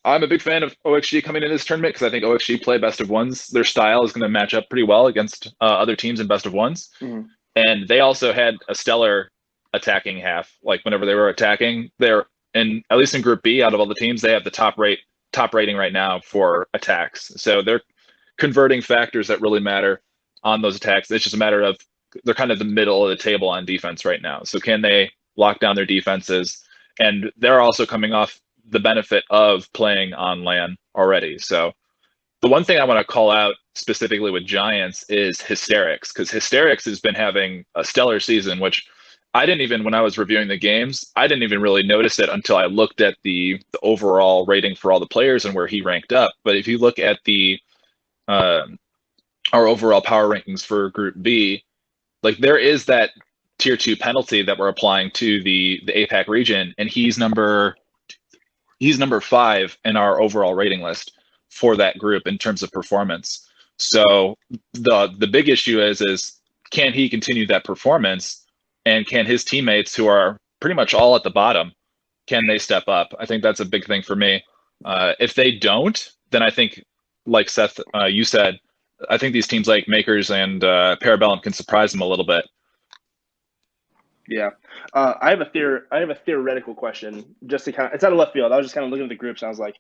I'm a big fan of OXG coming into this tournament because I think OXG play best of ones. Their style is going to match up pretty well against other teams in best of ones. Mm-hmm. And they also had a stellar attacking half. Like whenever they were attacking, at least in Group B, out of all the teams, they have the top rating right now for attacks. So they're converting factors that really matter on those attacks. It's just a matter of they're kind of the middle of the table on defense right now. So can they lock down their defenses? And they're also coming off the benefit of playing on LAN already. So the one thing I want to call out specifically with Giants is Hysterics, because Hysterics has been having a stellar season, which I didn't even, when I was reviewing the games, I didn't even really notice it until I looked at the overall rating for all the players and where he ranked up. But if you look at our overall power rankings for Group B, like there is that Tier 2 penalty that we're applying to the APAC region, and he's number 5 in our overall rating list for that group in terms of performance. So the big issue is can he continue that performance, and can his teammates, who are pretty much all at the bottom, can they step up? I think that's a big thing for me. If they don't, then I think, like Seth, you said, I think these teams like Makers and Parabellum can surprise them a little bit. Yeah, I have a theoretical question. Just to it's out of left field. I was just kind of looking at the groups, and I was like,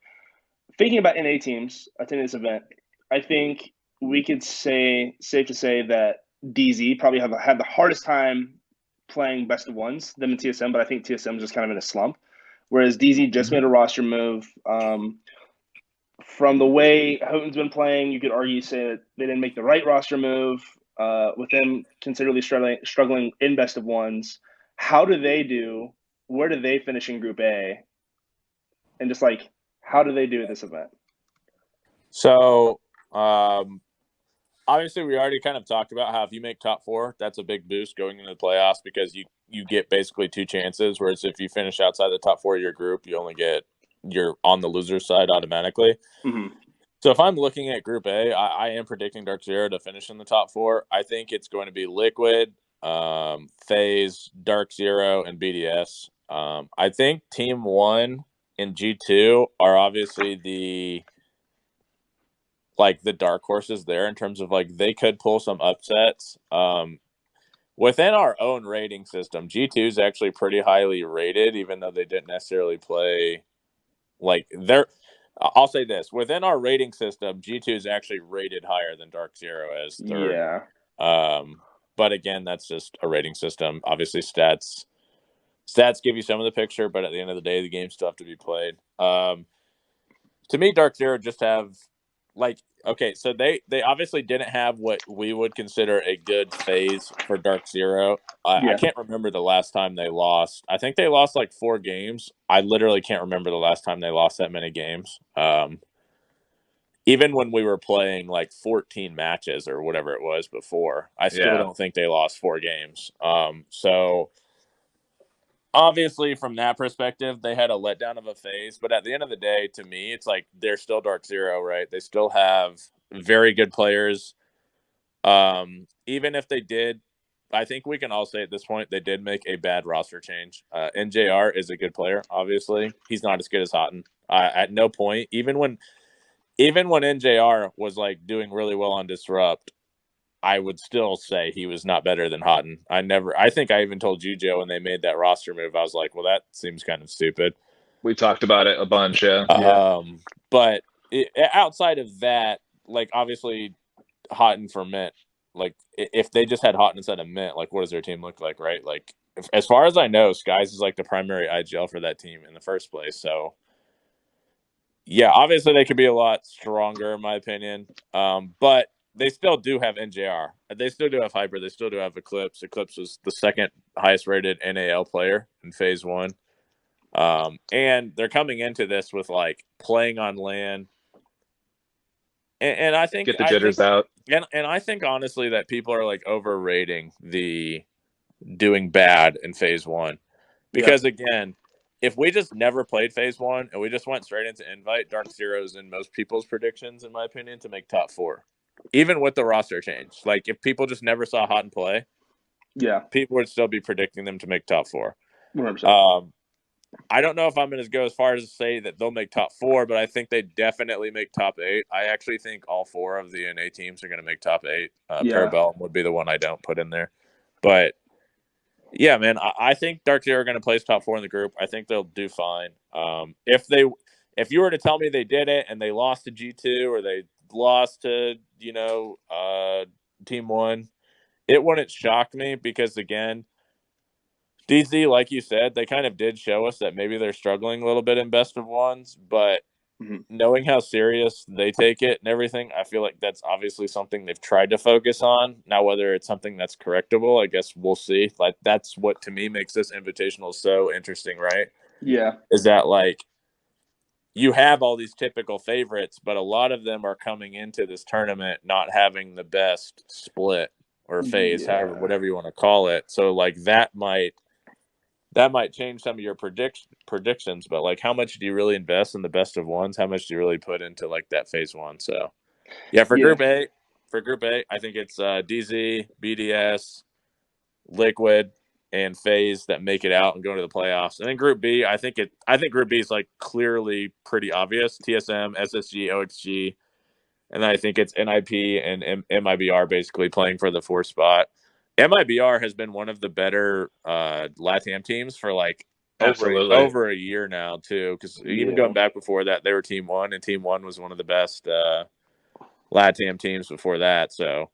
thinking about NA teams attending this event. I think we could say safe to say that DZ probably had the hardest time playing best of ones them and TSM, but I think TSM is just kind of in a slump. Whereas DZ just made a roster move. From the way Hotan's been playing, you could argue say that they didn't make the right roster move. With them considerably struggling in best of ones, how do they do? Where do they finish in Group A? And just like, how do they do at this event? So, obviously, we already kind of talked about how if you make top 4, that's a big boost going into the playoffs because you get basically 2 chances. Whereas if you finish outside the top 4 of your group, you're on the loser side automatically. Mm-hmm. So if I'm looking at Group A, I am predicting Dark Zero to finish in the top 4. I think it's going to be Liquid, FaZe, Dark Zero, and BDS. I think Team 1 and G2 are obviously the dark horses there in terms of they could pull some upsets. Within our own rating system, G2 is actually pretty highly rated, even though they didn't necessarily play I'll say this. Within our rating system, G2 is actually rated higher than Dark Zero as third. Yeah. But again, that's just a rating system. Obviously, stats give you some of the picture, but at the end of the day, the games still have to be played. To me, Dark Zero just have so they obviously didn't have what we would consider a good phase for Dark Zero. I can't remember the last time they lost. I think they lost 4 games. I literally can't remember the last time they lost that many games. Even when we were playing 14 matches or whatever it was before, I still don't think they lost 4 games. So obviously, from that perspective, they had a letdown of a phase. But at the end of the day, to me, it's they're still Dark Zero, right? They still have very good players. Even if they did, I think we can all say at this point they did make a bad roster change. NJR is a good player, obviously. He's not as good as Hotten. At no point, even when NJR was doing really well on Disrupt, I would still say he was not better than Hotten. I think I even told you, Joe, when they made that roster move, I was like, well, that seems kind of stupid. We talked about it a bunch, yeah. But outside of that, obviously, Hotten for Mint, if they just had Hotten instead of Mint, what does their team look like, right? As far as I know, Skies is the primary IGL for that team in the first place. So, yeah, obviously they could be a lot stronger, in my opinion. But they still do have NJR. They still do have Hyper. They still do have Eclipse. Eclipse was the second highest rated NAL player in Phase 1. And they're coming into this with playing on LAN. And I think get the jitters out. And I think honestly that people are overrating the doing bad in Phase 1. Because again, if we just never played Phase 1 and we just went straight into Invite, Dark Zero's in most people's predictions, in my opinion, to make top 4. Even with the roster change. If people just never saw Hotten play, people would still be predicting them to make top 4. 100%. I don't know if I'm going to go as far as to say that they'll make top 4, but I think they definitely make top 8. I actually think all 4 of the NA teams are going to make top 8. Parabellum would be the one I don't put in there. But, yeah, man, I think Dark Zero are going to place top 4 in the group. I think they'll do fine. If you were to tell me they did it and they lost to G2 or they lost to, Team 1, it wouldn't shock me because, again, DZ, like you said, they kind of did show us that maybe they're struggling a little bit in best of ones, but knowing how serious they take it and everything, I feel like that's obviously something they've tried to focus on. Now, whether it's something that's correctable, I guess we'll see. That's what, to me, makes this Invitational so interesting, right? Yeah. Is that, you have all these typical favorites, but a lot of them are coming into this tournament not having the best split or phase, whatever you want to call it. So, that might change some of your predictions, but how much do you really invest in the best of ones? How much do you really put into that Phase 1? So, yeah, for Group A, for Group A, I think it's DZ, BDS, Liquid, and FaZe that make it out and go to the playoffs. And then Group B, I think Group B is like clearly pretty obvious. TSM, SSG, OXG, and then I think it's NIP and MIBR basically playing for the 4th spot. MIBR has been one of the better Latam teams for like over a year now too, because even going back before that, they were Team 1, and Team 1 was one of the best Latam teams before that. So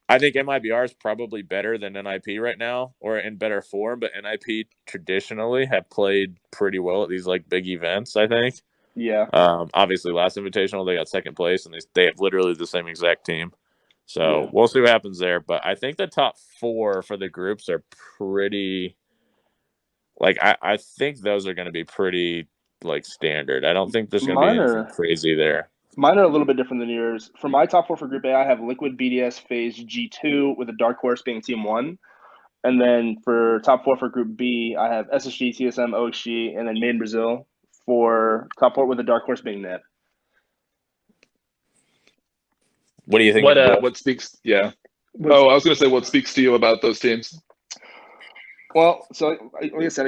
I think MIBR is probably better than NIP right now, or in better form, but NIP traditionally have played pretty well at these like big events, I think. Yeah. Obviously last Invitational they got 2nd place, and they have literally the same exact team. So we'll see what happens there. But I think the top 4 for the groups are pretty like I think those are going to be pretty like standard. I don't think there's going to be anything crazy there. Mine are a little bit different than yours. For my top 4 for Group A, I have Liquid, BDS, FaZe, G2, with a dark horse being Team 1. And then for top 4 for Group B, I have SSG, TSM, OXG, and then Made in Brazil for top 4 with a dark horse being Net. What do you think? What speaks? Yeah. I was going to say, what speaks to you about those teams? Well, so like I said,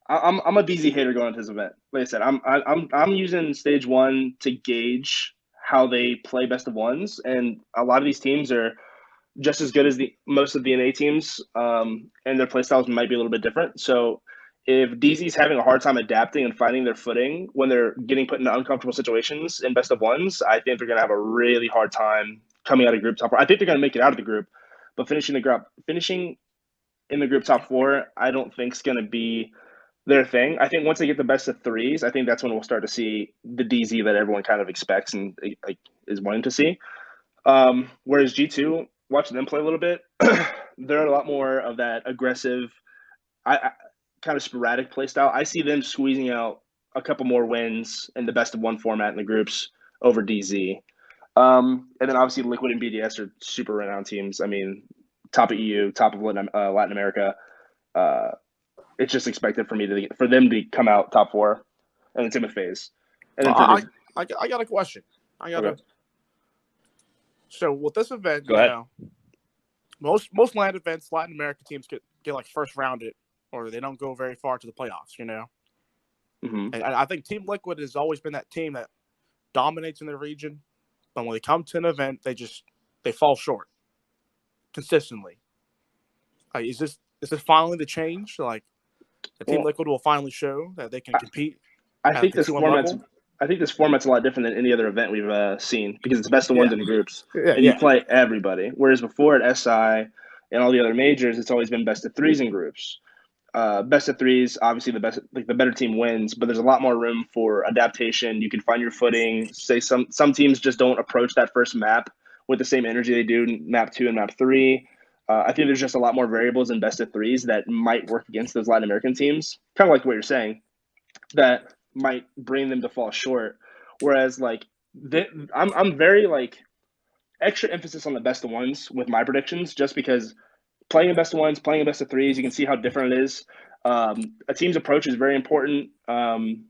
I'm a DZ hater going into this event. Like I said, I'm using stage 1 to gauge how they play best of ones, and a lot of these teams are just as good as most of the NA teams, and their playstyles might be a little bit different. So if DZ's having a hard time adapting and finding their footing when they're getting put into uncomfortable situations in best of ones, I think they're going to have a really hard time coming out of group top 4. I think they're going to make it out of the group, but finishing in the group top 4, I don't think is going to be their thing. I think once they get the best of 3s, I think that's when we'll start to see the DZ that everyone kind of expects and like is wanting to see. Whereas G2, watching them play a little bit, they're a lot more of that aggressive, kind of sporadic play style. I see them squeezing out a couple more wins in the best of 1 format in the groups over DZ. And then obviously Liquid and BDS are super renowned teams. I mean, top of EU, top of Latin America. It's just expected for them to come out top 4, and then same with FaZe. And then I got a question. So with this event, Go ahead. Most LAN events, Latin American teams get like first rounded, or they don't go very far to the playoffs. Mm-hmm. And I think Team Liquid has always been that team that dominates in their region, but when they come to an event, they fall short consistently. Is this finally the change? Like the Team Liquid will finally show that they can compete. I think this format's a lot different than any other event we've seen, because it's best of ones in groups, and you play everybody. Whereas before at SI and all the other majors, it's always been best of 3s in groups. Best of 3s, obviously the better team wins, but there's a lot more room for adaptation. You can find your footing. Say some teams just don't approach that first map with the same energy they do in map 2 and map 3. I think there's just a lot more variables in best of 3s that might work against those Latin American teams, kind of like what you're saying, that might bring them to fall short. Whereas like I'm very like extra emphasis on the best of ones with my predictions, just because playing a best of ones, playing a best of 3s, you can see how different it is. A team's approach is very important, and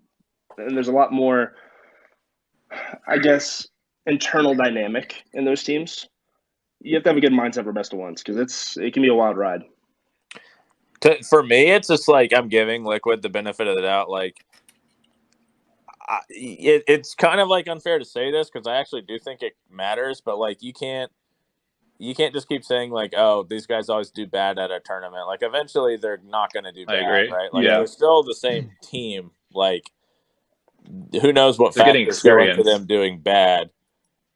there's a lot more, I guess, internal dynamic in those teams. You have to have a good mindset for best of ones, because it can be a wild ride. For me, it's just like I'm giving Liquid the benefit of the doubt. Like, it's kind of like unfair to say this, because I actually do think it matters, but like you can't just keep saying like, oh, these guys always do bad at a tournament. Like eventually they're not going to do bad, right? Like they're still the same team. Like who knows what factors go into them doing bad.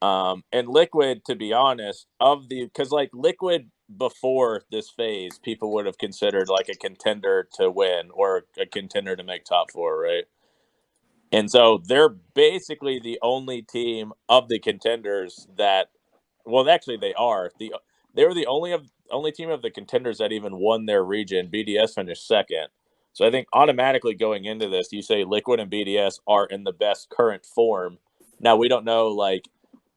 And Liquid, to be honest, because like Liquid before this phase, people would have considered like a contender to win or a contender to make top 4, right? And so they're basically the only team of the contenders that, well, actually they are. They were the only team of the contenders that even won their region. BDS finished 2nd. So I think automatically going into this, you say Liquid and BDS are in the best current form. Now we don't know like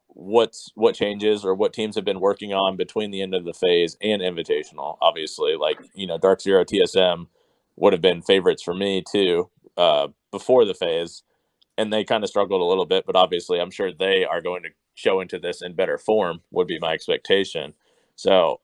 what changes or what teams have been working on between the end of the phase and Invitational. Obviously, like Dark Zero, TSM would have been favorites for me too before the phase, and they kind of struggled a little bit. But obviously, I'm sure they are going to show into this in better form would be my expectation. So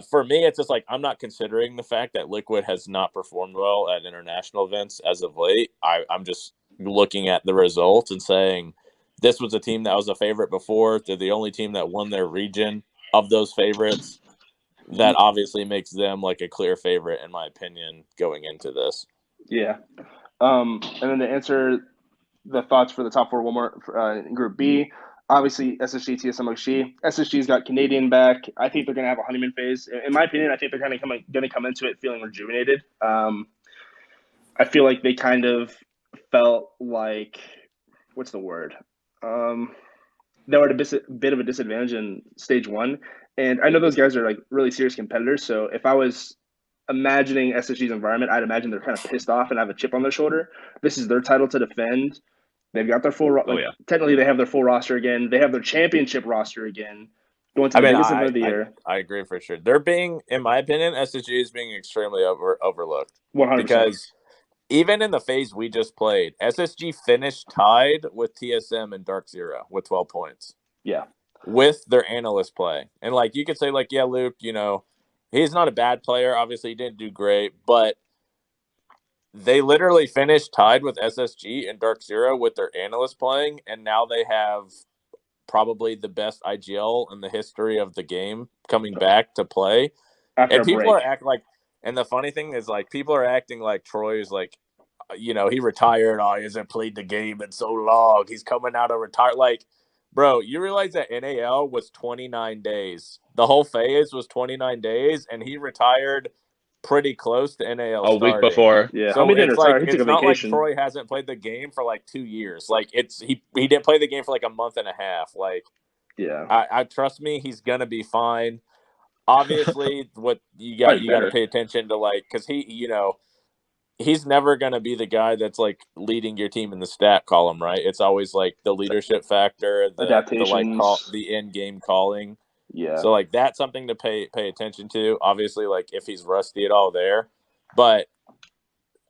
for me, it's just like I'm not considering the fact that Liquid has not performed well at international events as of late. I'm just looking at the results and saying this was a team that was a favorite before. They're the only team that won their region of those favorites. That obviously makes them like a clear favorite, in my opinion, going into this. Yeah. And then to answer the thoughts for the top four, one more in Group B. Obviously, SSG, TSM, OG. SSG's got Canadian back. I think they're going to have a honeymoon phase. In my opinion, I think they're going to come into it feeling rejuvenated. I feel like they kind of felt like, what's the word? They were at a bit of a disadvantage in stage one. And I know those guys are like really serious competitors. So if I was imagining SSG's environment, I'd imagine they're kind of pissed off and have a chip on their shoulder. This is their title to defend. They've got their full technically they have their full roster again. They have their championship roster again. Going to the biggest event of the year. I agree for sure. They're being, in my opinion, SSG is being extremely overlooked. 100%. Because even in the phase we just played, SSG finished tied with TSM and Dark Zero with 12 points. Yeah. With their analyst play. And like you could say, like, yeah, Luke, you know, he's not a bad player. Obviously, he didn't do great, but they literally finished tied with SSG and Dark Zero with their analyst playing, and now they have probably the best IGL in the history of the game coming back to play. After and people are acting like, and the funny thing is, like, people are acting like Troy's like, you know, he retired. Oh, he hasn't played the game in so long. He's coming out of retire. Like, bro, you realize that NAL was 29 days. The whole phase was 29 days, and he retired pretty close to NAL a week before. Yeah, so it's like it's not like Troy hasn't played the game for like 2 years. Like he didn't play the game for like a month and a half. Like, yeah, I trust me, he's gonna be fine. Obviously, what you got to pay attention to, like, because he's never gonna be the guy that's like leading your team in the stat column, right? It's always like the leadership factor, the end game calling. Yeah. So like that's something to pay attention to. Obviously, like if he's rusty at all there, but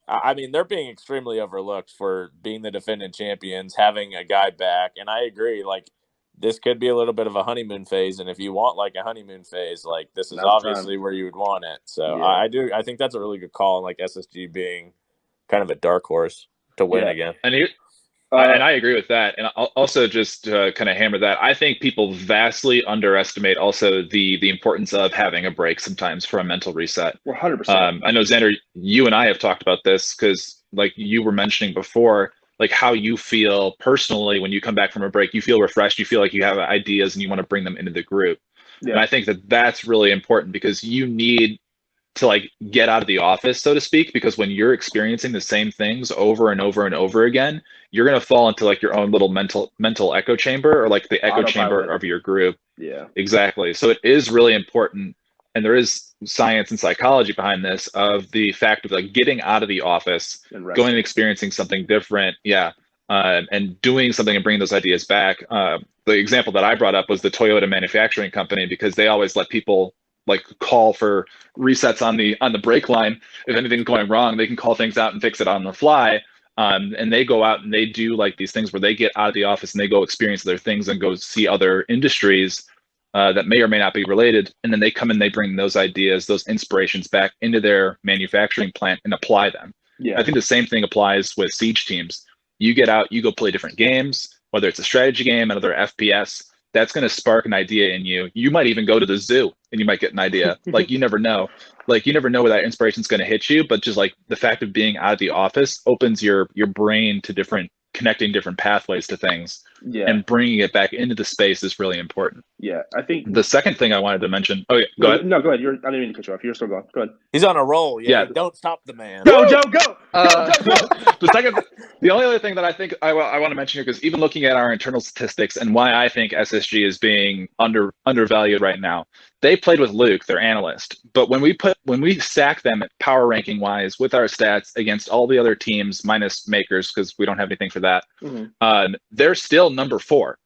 I mean they're being extremely overlooked for being the defending champions, having a guy back, and I agree. Like this could be a little bit of a honeymoon phase, and if you want like a honeymoon phase, like this is obviously where you would want it. So yeah. I think that's a really good call, and like SSG being kind of a dark horse to win again. And I agree with that. And I'll also just kind of hammer that. I think people vastly underestimate also the importance of having a break sometimes for a mental reset. 100%. I know, Xander, you and I have talked about this because like you were mentioning before, like how you feel personally when you come back from a break, you feel refreshed, you feel like you have ideas and you want to bring them into the group. Yeah. And I think that that's really important because you need to like get out of the office, so to speak, because when you're experiencing the same things over and over and over again, you're going to fall into like your own little mental echo chamber or like the echo chamber of your group. Yeah, exactly. So it is really important. And there is science and psychology behind this of the fact of like getting out of the office, going and experiencing something different. Yeah. And doing something and bringing those ideas back. The example that I brought up was the Toyota manufacturing company, because they always let people like call for resets on the brake line. If anything's going wrong, they can call things out and fix it on the fly. And they go out and they do like these things where they get out of the office and they go experience other things and go see other industries that may or may not be related. And then they come and they bring those ideas, those inspirations back into their manufacturing plant and apply them. Yeah. I think the same thing applies with Siege teams. You get out, you go play different games, whether it's a strategy game, another FPS, that's going to spark an idea in you. You might even go to the zoo and you might get an idea. Like, you never know. Like, you never know where that inspiration is going to hit you. But just like the fact of being out of the office opens your brain to connecting different pathways to things. Yeah. And bringing it back into the space is really important. Yeah, I think the second thing I wanted to mention. Oh, yeah, go ahead. No, go ahead. I didn't mean to cut you off. You're still going. Go ahead. He's on a roll. Yeah. Don't stop the man. Go, Joe, go. The only other thing that I think I want to mention here, because even looking at our internal statistics and why I think SSG is being undervalued right now, they played with Luke, their analyst. But when we stack them power ranking wise with our stats against all the other teams minus Makers, because we don't have anything for that, they're still number 4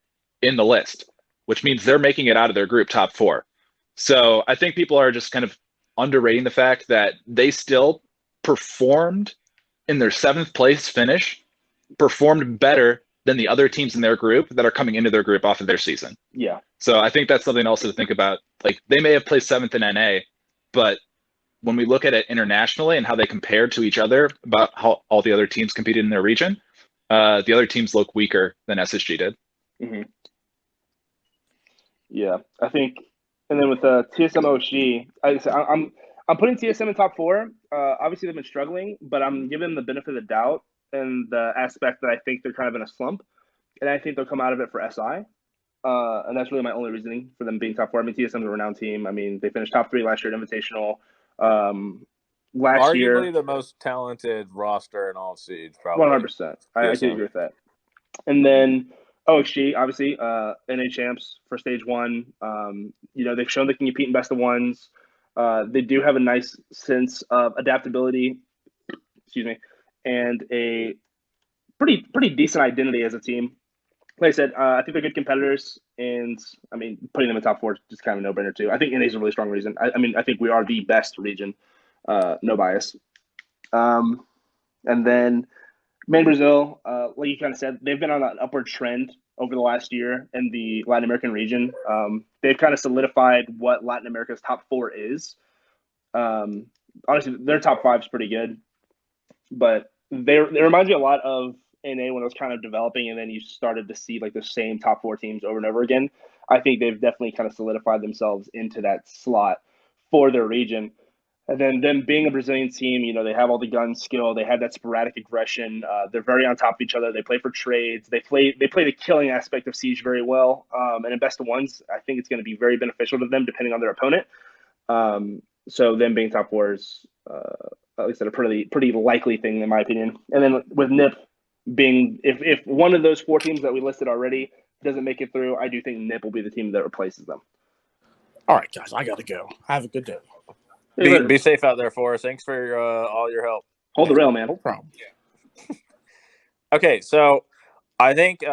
in the list, which means they're making it out of their group top 4. So I think people are just kind of underrating the fact that they still performed in their 7th place finish, performed better than the other teams in their group that are coming into their group off of their season. Yeah. So I think that's something also to think about. Like they may have placed 7th in NA, but when we look at it internationally and how they compare to each other about how all the other teams competed in their region, the other teams look weaker than SSG did. Mm-hmm. Yeah, I think, and then with TSM OSG, I'm putting TSM in top 4. Obviously, they've been struggling, but I'm giving them the benefit of the doubt and the aspect that I think they're kind of in a slump, and I think they'll come out of it for SI. And that's really my only reasoning for them being top 4. I mean, TSM's a renowned team. I mean, they finished top 3 last year at Invitational. Arguably the most talented roster in all of Siege, probably. 100%. I do agree with that. And then OXG, obviously, NA champs for stage 1. They've shown they can compete in best of ones. They do have a nice sense of adaptability, and a pretty decent identity as a team. Like I said, I think they're good competitors, and I mean, putting them in top 4 is just kind of a no-brainer too. I think NA is a really strong region. I think we are the best region, no bias. And then Main Brazil, like you kind of said, they've been on an upward trend over the last year in the Latin American region. They've kind of solidified what Latin America's top 4 is. Honestly, their top 5 is pretty good, but they remind me a lot of NA when it was kind of developing, and then you started to see like the same top 4 teams over and over again. I think they've definitely kind of solidified themselves into that slot for their region. And then them being a Brazilian team, they have all the gun skill. They have that sporadic aggression. They're very on top of each other. They play for trades. They play the killing aspect of Siege very well. And in best of ones, I think it's going to be very beneficial to them depending on their opponent. So them being top 4 is, at least a pretty likely thing in my opinion. And then with NIP being, if one of those 4 teams that we listed already doesn't make it through, I do think NIP will be the team that replaces them. All right, guys, I got to go. Have a good day. Be safe out there, Forrest. Thanks for all your help. Hold the rail, man. No problem. Okay, so I think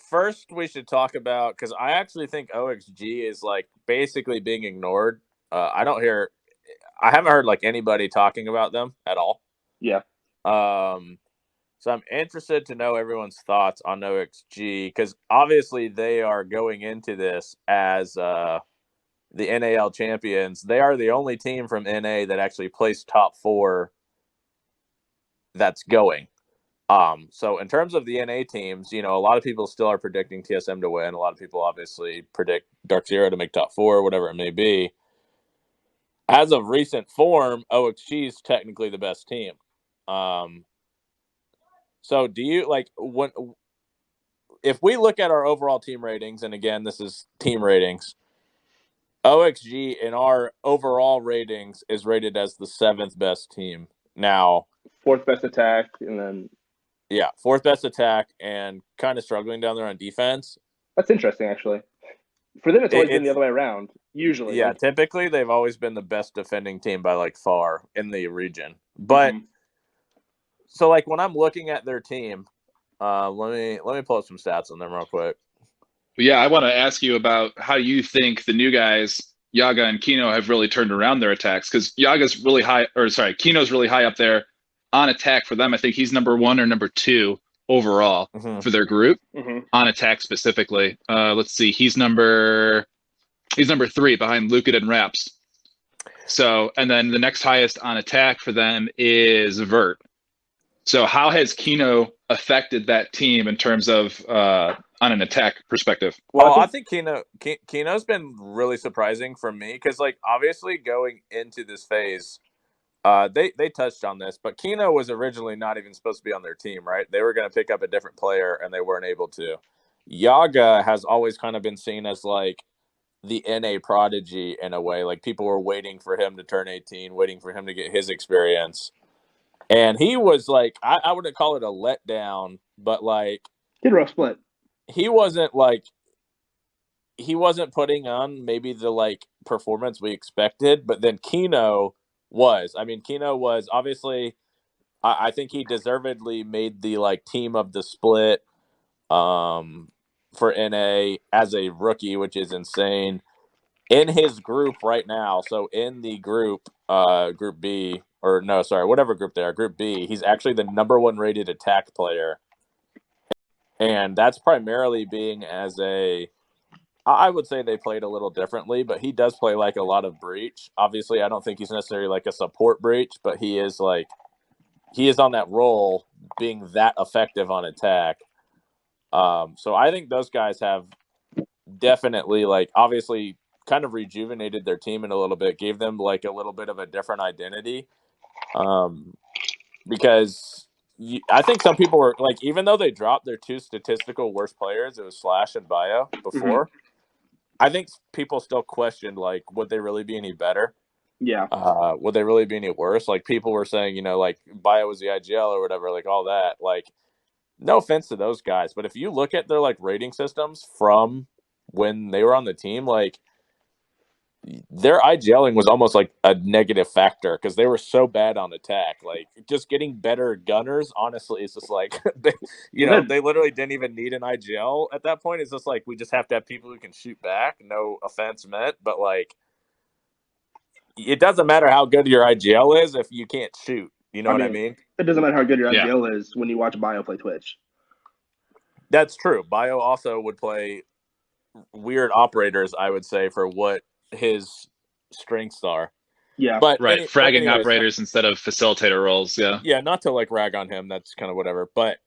first we should talk about, because I actually think OXG is like basically being ignored. I haven't heard like anybody talking about them at all. Yeah. So I'm interested to know everyone's thoughts on OXG, because obviously they are going into this as the NAL champions. They are the only team from NA that actually placed top 4 that's going. So in terms of the NA teams, a lot of people still are predicting TSM to win. A lot of people obviously predict Dark Zero to make top 4, whatever it may be. As of recent form, OXG is technically the best team. So do you if we look at our overall team ratings, and again, this is team ratings, OXG in our overall ratings is rated as the 7th best team. Now, 4th best attack, and then 4th best attack, and kind of struggling down there on defense. That's interesting, actually. For them, it's always been the other way around. Usually, typically they've always been the best defending team by far in the region. But so when I'm looking at their team, let me pull up some stats on them real quick. Yeah, I want to ask you about how you think the new guys, Yaga and Kino, have really turned around their attacks, because Kino's really high up there on attack for them. I think he's number 1 or number 2 overall for their group on attack specifically. Let's see, he's number 3 behind Lucan and Raps. So, and then the next highest on attack for them is Vert. So how has Kino affected that team in terms of on an attack perspective? Well, I think Kino's been really surprising for me, because obviously going into this phase, they touched on this, but Kino was originally not even supposed to be on their team, right? They were going to pick up a different player, and they weren't able to. Yaga has always kind of been seen as the NA prodigy in a way. People were waiting for him to turn 18, waiting for him to get his experience. And he was I wouldn't call it a letdown, but did rough split. He wasn't putting on maybe the performance we expected, but then Kino was. I mean, Kino was obviously, I think he deservedly made the team of the split for NA as a rookie, which is insane. In his group right now, so in the group, Group B, or no, sorry, whatever group they are, Group B, he's actually the number 1 rated attack player And that's primarily being as I would say they played a little differently, but he does play like a lot of breach. Obviously, I don't think he's necessarily like a support breach, but he is on that role being that effective on attack. So I think those guys have definitely like obviously kind of rejuvenated their team in a little bit, gave them like a little bit of a different identity. Because I think some people were like, even though they dropped their two statistical worst players, it was Slash and Bio before. I think people still questioned like, would they really be any better? Yeah. Would they really be any worse? Like people were saying, you know, like Bio was the IGL or whatever, like all that. Like, no offense to those guys, but if you look at their like rating systems from when they were on the team, like their IGLing was almost like a negative factor because they were so bad on attack. Like just getting better gunners, honestly, it's just like they literally didn't even need an IGL at that point. It's just like we just have to have people who can shoot back. No offense meant, but like it doesn't matter how good your IGL is if you can't shoot. You know what I mean? It doesn't matter how good your IGL is when you watch Bio play Twitch. That's true. Bio also would play weird operators, I would say, for what his strengths are. Yeah. But fragging operators instead of facilitator roles. Yeah, not to like rag on him. That's kind of whatever. But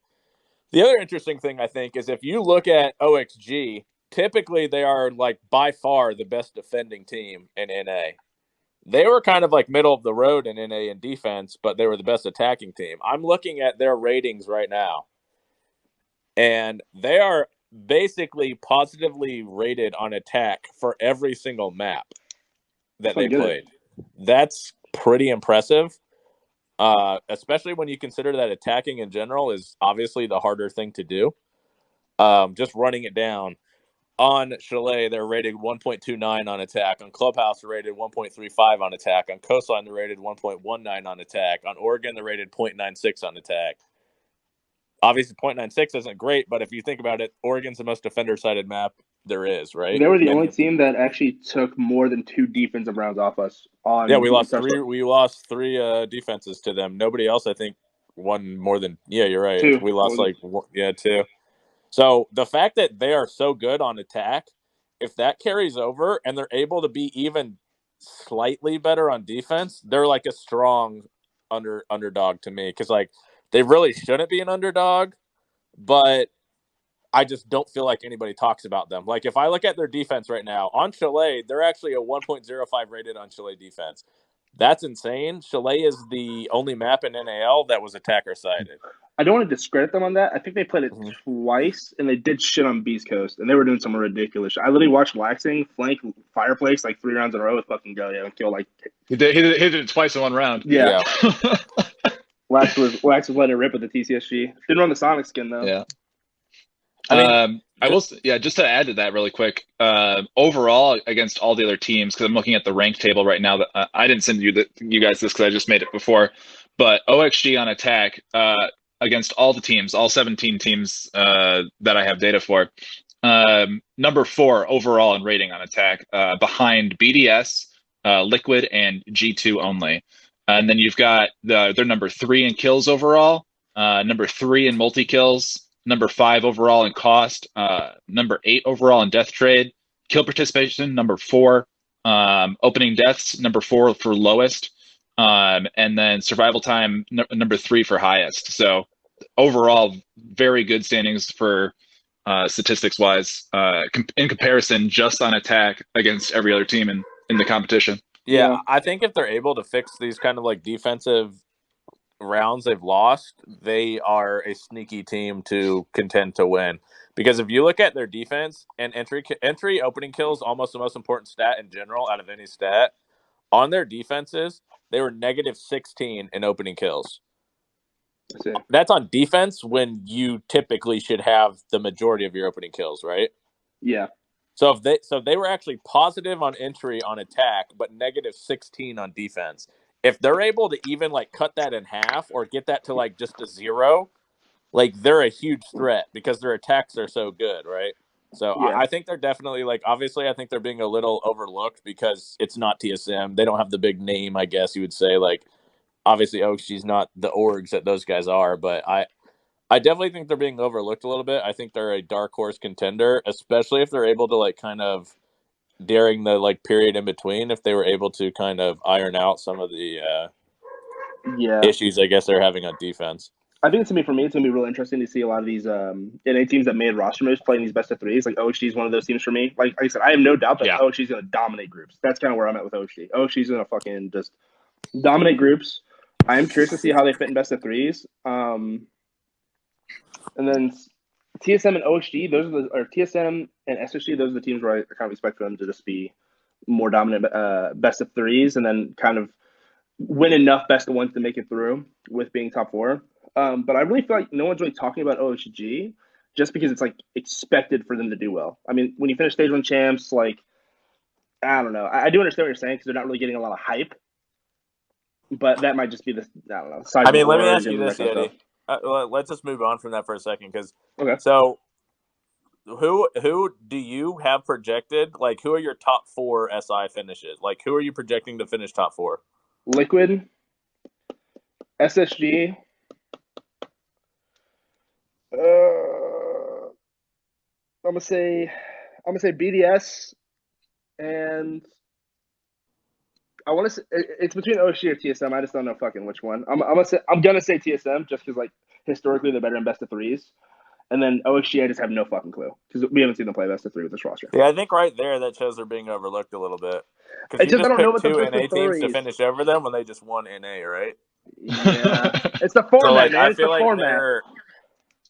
the other interesting thing I think is if you look at OXG, typically they are like by far the best defending team in NA. They were kind of like middle of the road in NA in defense, but they were the best attacking team. I'm looking at their ratings right now, and they are basically positively rated on attack for every single map that they played. That's pretty impressive, especially when you consider that attacking in general is obviously the harder thing to do. Just running it down. On Chalet, they're rated 1.29 on attack. On Clubhouse, they're rated 1.35 on attack. On Coastline, they're rated 1.19 on attack. On Oregon, they're rated 0.96 on attack. Obviously, 0.96 isn't great, but if you think about it, Oregon's the most defender-sided map there is, right? They were the only team that actually took more than 2 defensive rounds off us. We lost three. We lost 3 defenses to them. Nobody else, I think, won more than. Yeah, you're right. 2. We lost 2. So the fact that they are so good on attack, if that carries over and they're able to be even slightly better on defense, they're like a strong underdog to me because like they really shouldn't be an underdog, but I just don't feel like anybody talks about them. Like if I look at their defense right now on Chalet, they're actually a 1.05 rated on Chalet defense. That's insane. Chalet is the only map in NAL that was attacker sided. I don't want to discredit them on that. I think they played it twice, and they did shit on Beast Coast, and they were doing some ridiculous shit. I literally watched Laxing flank Fireplace like 3 rounds in a row with fucking Go and kill like. He did it twice in one round. Yeah. Lax was letting it rip with the TCSG. Didn't run the Sonic skin though. Yeah. I will, just to add to that really quick, overall against all the other teams, because I'm looking at the rank table right now, that I didn't send you guys this because I just made it before, but OXG on attack against all the teams, all 17 teams that I have data for, number 4 overall in rating on attack, behind BDS, Liquid, and G2 only. And then you've got they're number 3 in kills overall, number 3 in multi-kills, number 5 overall in cost, number 8 overall in death trade, kill participation, number 4, opening deaths, number 4 for lowest, and then survival time, number 3 for highest. So overall, very good standings for statistics wise, in comparison just on attack against every other team in the competition. Yeah, I think if they're able to fix these kind of like defensive rounds they've lost, they are a sneaky team to contend to win. Because if you look at their defense and entry opening kills, almost the most important stat in general out of any stat, on their defenses, they were negative 16 in opening kills. That's on defense when you typically should have the majority of your opening kills, right? Yeah. So if they were actually positive on entry on attack, but negative 16 on defense. If they're able to even like cut that in half or get that to like just a 0, like they're a huge threat because their attacks are so good, right? So yeah. I think they're definitely like, obviously I think they're being a little overlooked because it's not TSM. They don't have the big name, I guess you would say. Like obviously OXG's not the orgs that those guys are, but I definitely think they're being overlooked a little bit. I think they're a dark horse contender, especially if they're able to like kind of during the like period in between, if they were able to kind of iron out some of the issues I guess they're having on defense. I think for me, it's gonna be really interesting to see a lot of these NA teams that made roster moves playing these best of threes. Like OHG is one of those teams for me. Like I said, I have no doubt that OHG is gonna dominate groups. That's kind of where I'm at with OHG. OHG is gonna fucking just dominate groups. I am curious to see how they fit in best of threes. And then TSM and OHG, or TSM and SSG, those are the teams where I kind of expect them to just be more dominant best of threes, and then kind of win enough best of ones to make it through with being top four. But I really feel like no one's really talking about OHG just because it's like expected for them to do well. I mean, when you finish stage 1 champs, like, I don't know. I do understand what you're saying because they're not really getting a lot of hype. But that might just be the, I don't know. I mean, let me ask you this, Yeti. Let's just move on from that for a second, because so who do you have projected? Like, who are your top 4 SI finishes? Like, who are you projecting to finish top 4? Liquid, SSG. I'm gonna say BDS, and I want to say it's between OHG or TSM. I just don't know fucking which one. I'm gonna say TSM just because like historically they're better in best of threes, and then OHG I just have no fucking clue because we haven't seen them play best of 3 with this roster. Yeah, I think right there that shows they're being overlooked a little bit. Because you just picked 2 NA teams to finish over them when they just won NA, right? Yeah, it's the format. So, like, man. It's the format.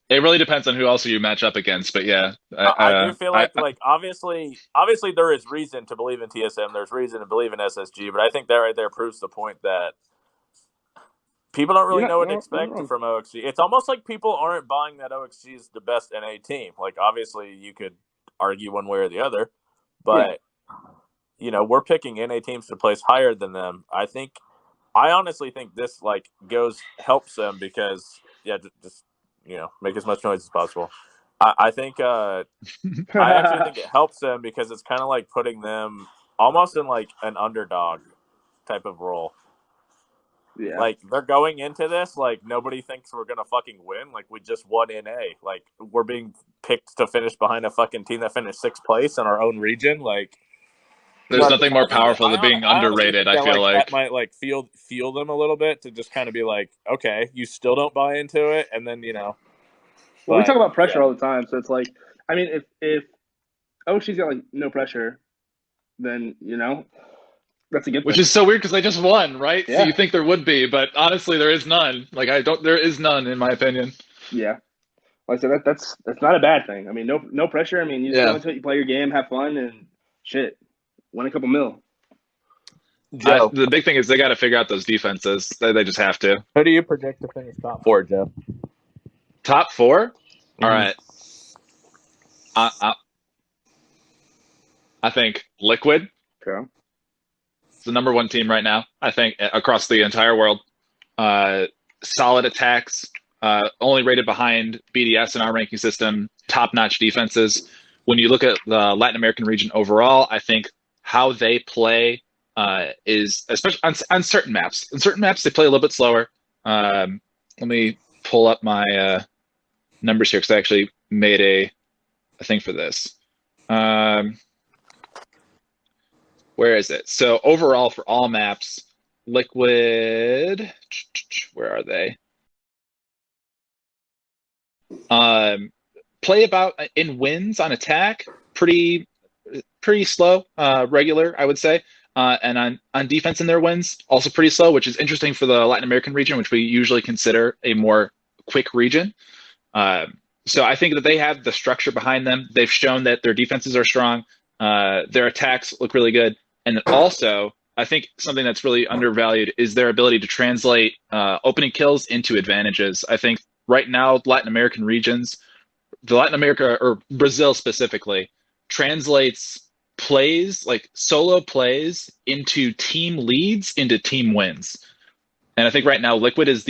It really depends on who else you match up against, but yeah, I do feel like obviously there is reason to believe in TSM. There's reason to believe in SSG, but I think that right there proves the point that people don't really know what to expect from OXG. It's almost like people aren't buying that OXG is the best NA team. Like, obviously, you could argue one way or the other, but you know, we're picking NA teams to place higher than them. I honestly think this like helps them because just you know, make as much noise as possible. I think I actually think it helps them because it's kind of like putting them almost in like an underdog type of role. Yeah. Like, they're going into this like nobody thinks we're gonna fucking win. Like, we just won NA. Like, we're being picked to finish behind a fucking team that finished 6th place in our own region. Like, there's nothing more powerful than being underrated. I feel like that might like feel them a little bit to just kind of be like, okay, you still don't buy into it, and then you know. Well, we talk about pressure all the time, so it's like, I mean, if OHG's got like no pressure, then you know that's a good thing. Which is so weird because they just won, right? Yeah. So you think there would be, but honestly, there is none. Like there is none in my opinion. Yeah, like I said, that's not a bad thing. I mean, no pressure. I mean, you just go into it, you play your game, have fun, and shit, win a couple mil. Joe, the big thing is they got to figure out those defenses. They just have to. Who do you project to finish top 4, Joe? Top 4? Mm-hmm. All right. I think Liquid. Okay. It's the number 1 team right now, I think, across the entire world. Solid attacks, only rated behind BDS in our ranking system, top-notch defenses. When you look at the Latin American region overall, I think how they play is, especially on certain maps. On certain maps, they play a little bit slower. Let me pull up my numbers here because I actually made a thing for this. Where is it? So overall for all maps, Liquid, where are they? Play about in wins on attack, pretty slow, regular, I would say. And on defense in their wins, also pretty slow, which is interesting for the Latin American region, which we usually consider a more quick region. So I think that they have the structure behind them. They've shown that their defenses are strong. Their attacks look really good. And also, I think something that's really undervalued is their ability to translate opening kills into advantages. I think right now, Latin American regions, the Latin America or Brazil specifically, translates plays, like solo plays, into team leads, into team wins. And I think right now, Liquid is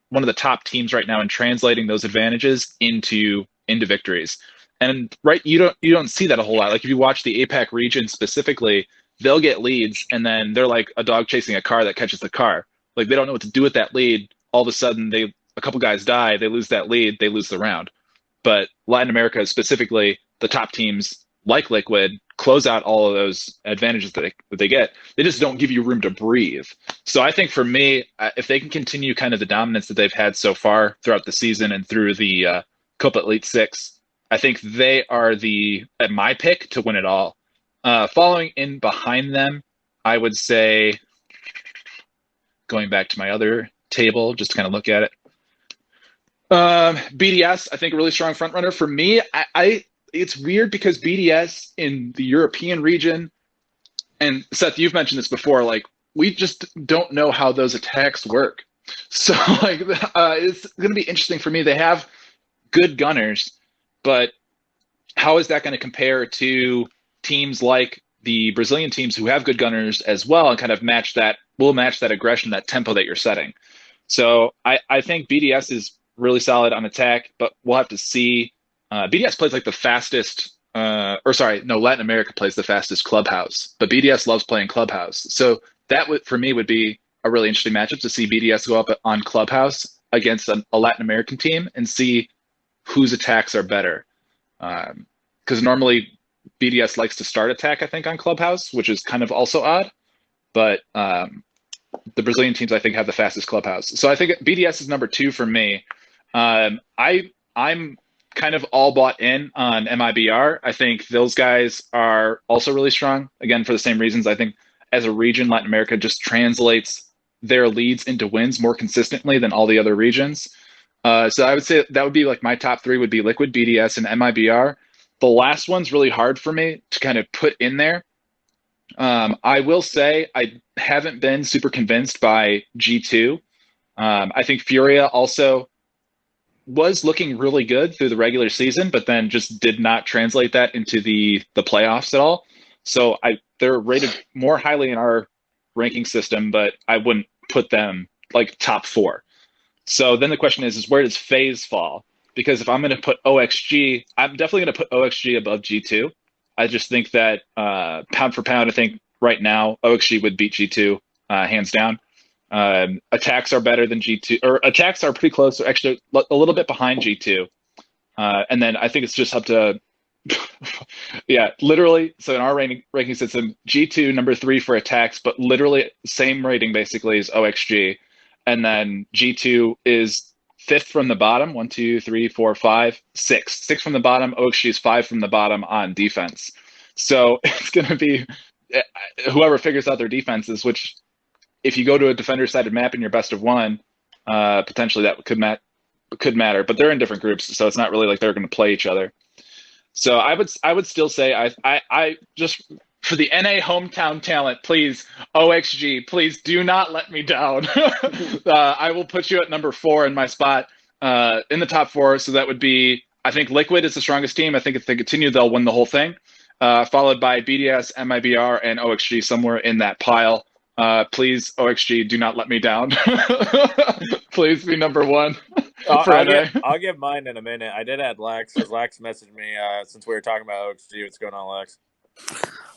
one of the top teams right now in translating those advantages into victories. And you don't see that a whole lot. Like if you watch the APAC region specifically, they'll get leads and then they're like a dog chasing a car that catches the car. Like they don't know what to do with that lead. All of a sudden a a couple guys die, they lose that lead, they lose the round. But Latin America, specifically, the top teams like Liquid close out all of those advantages that they get. They just don't give you room to breathe. So I think for me, if they can continue kind of the dominance that they've had so far throughout the season and through the Copa Elite Six, I think they are my pick to win it all. Following in behind them, I would say, going back to my other table, just to kind of look at it. BDS, I think a really strong front runner. For me, it's weird because BDS in the European region, and Seth, you've mentioned this before, like we just don't know how those attacks work. So like it's going to be interesting for me. They have good gunners, but how is that going to compare to teams like the Brazilian teams who have good gunners as well and kind of match that aggression, that tempo that you're setting? So I think BDS is really solid on attack, but we'll have to see. BDS plays like the fastest, Latin America plays the fastest clubhouse, but BDS loves playing clubhouse. So that for me would be a really interesting matchup to see BDS go up on clubhouse against a Latin American team and see whose attacks are better. Because normally BDS likes to start attack, I think, on clubhouse, which is kind of also odd, but the Brazilian teams, I think, have the fastest clubhouse. So I think BDS is number 2 for me. I'm kind of all bought in on MIBR. I think those guys are also really strong. Again, for the same reasons. I think as a region, Latin America just translates their leads into wins more consistently than all the other regions. So I would say that would be like my top 3 would be Liquid, BDS, and MIBR. The last one's really hard for me to kind of put in there. I will say I haven't been super convinced by G2. I think Furia also was looking really good through the regular season, but then just did not translate that into the playoffs at all. So they're rated more highly in our ranking system, but I wouldn't put them like top 4. So then the question is where does FaZe fall? Because if I'm going to put OXG, I'm definitely going to put OXG above G2. I just think that pound for pound, I think right now OXG would beat G2 hands down. Attacks are better than G2, or attacks are pretty close, or actually a little bit behind G2. And then I think it's just up to, yeah, literally. So in our ranking system, G2 number 3 for attacks, but literally same rating basically as OXG. And then G2 is 5th from the bottom, 1, 2, 3, 4, 5, 6. 6 from the bottom, OXG is 5 from the bottom on defense. So it's going to be whoever figures out their defenses, which if you go to a defender-sided map in your best of 1, potentially that could matter. But they're in different groups, so it's not really like they're going to play each other. So I would still say I just for the NA hometown talent, please OXG, please do not let me down. I will put you at number 4 in my spot in the top 4. So that would be, I think Liquid is the strongest team. I think if they continue, they'll win the whole thing. Followed by BDS, MIBR, and OXG somewhere in that pile. Please, OXG, do not let me down. Please be number 1. I'll give mine in a minute. I did add Lax because Lax messaged me since we were talking about OXG. What's going on, Lax?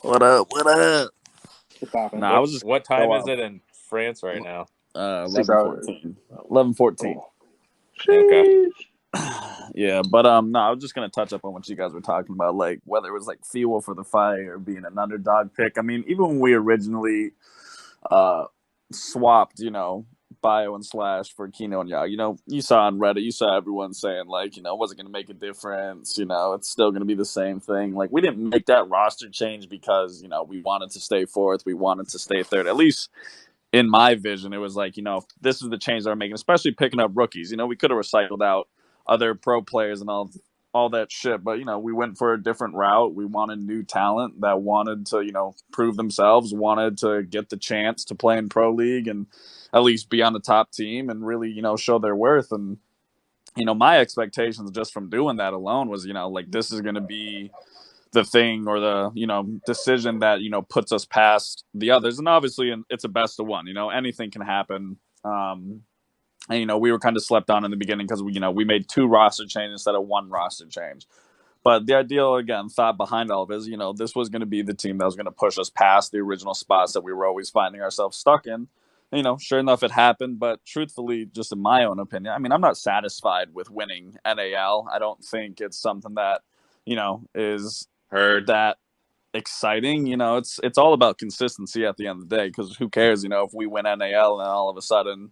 What up? What up? Nah, What time is it in France right now? 11:14. 11:14. Okay. Yeah, but no, I was just gonna touch up on what you guys were talking about, like whether it was like fuel for the fire or being an underdog pick. I mean, even when we originally swapped, Bio and Slash for Kino and Yao, you saw on Reddit, you saw everyone saying like, it wasn't gonna make a difference, it's still gonna be the same thing. Like we didn't make that roster change because, we wanted to stay 4th, we wanted to stay 3rd. At least in my vision, it was like, this is the change they're making, especially picking up rookies. We could have recycled out other pro players and all that shit, but we went for a different route. We wanted new talent that wanted to prove themselves, wanted to get the chance to play in pro league and at least be on the top team and really show their worth. And my expectations just from doing that alone was like this is going to be the thing or the decision that puts us past the others. And obviously it's a best of 1. Anything can happen. And, we were kind of slept on in the beginning because, we made 2 roster changes instead of 1 roster change. But the ideal, again, thought behind all of it is, this was going to be the team that was going to push us past the original spots that we were always finding ourselves stuck in. sure enough, it happened. But truthfully, just in my own opinion, I mean, I'm not satisfied with winning NAL. I don't think it's something that, is Heard. that exciting. It's all about consistency at the end of the day, because who cares, if we win NAL and all of a sudden,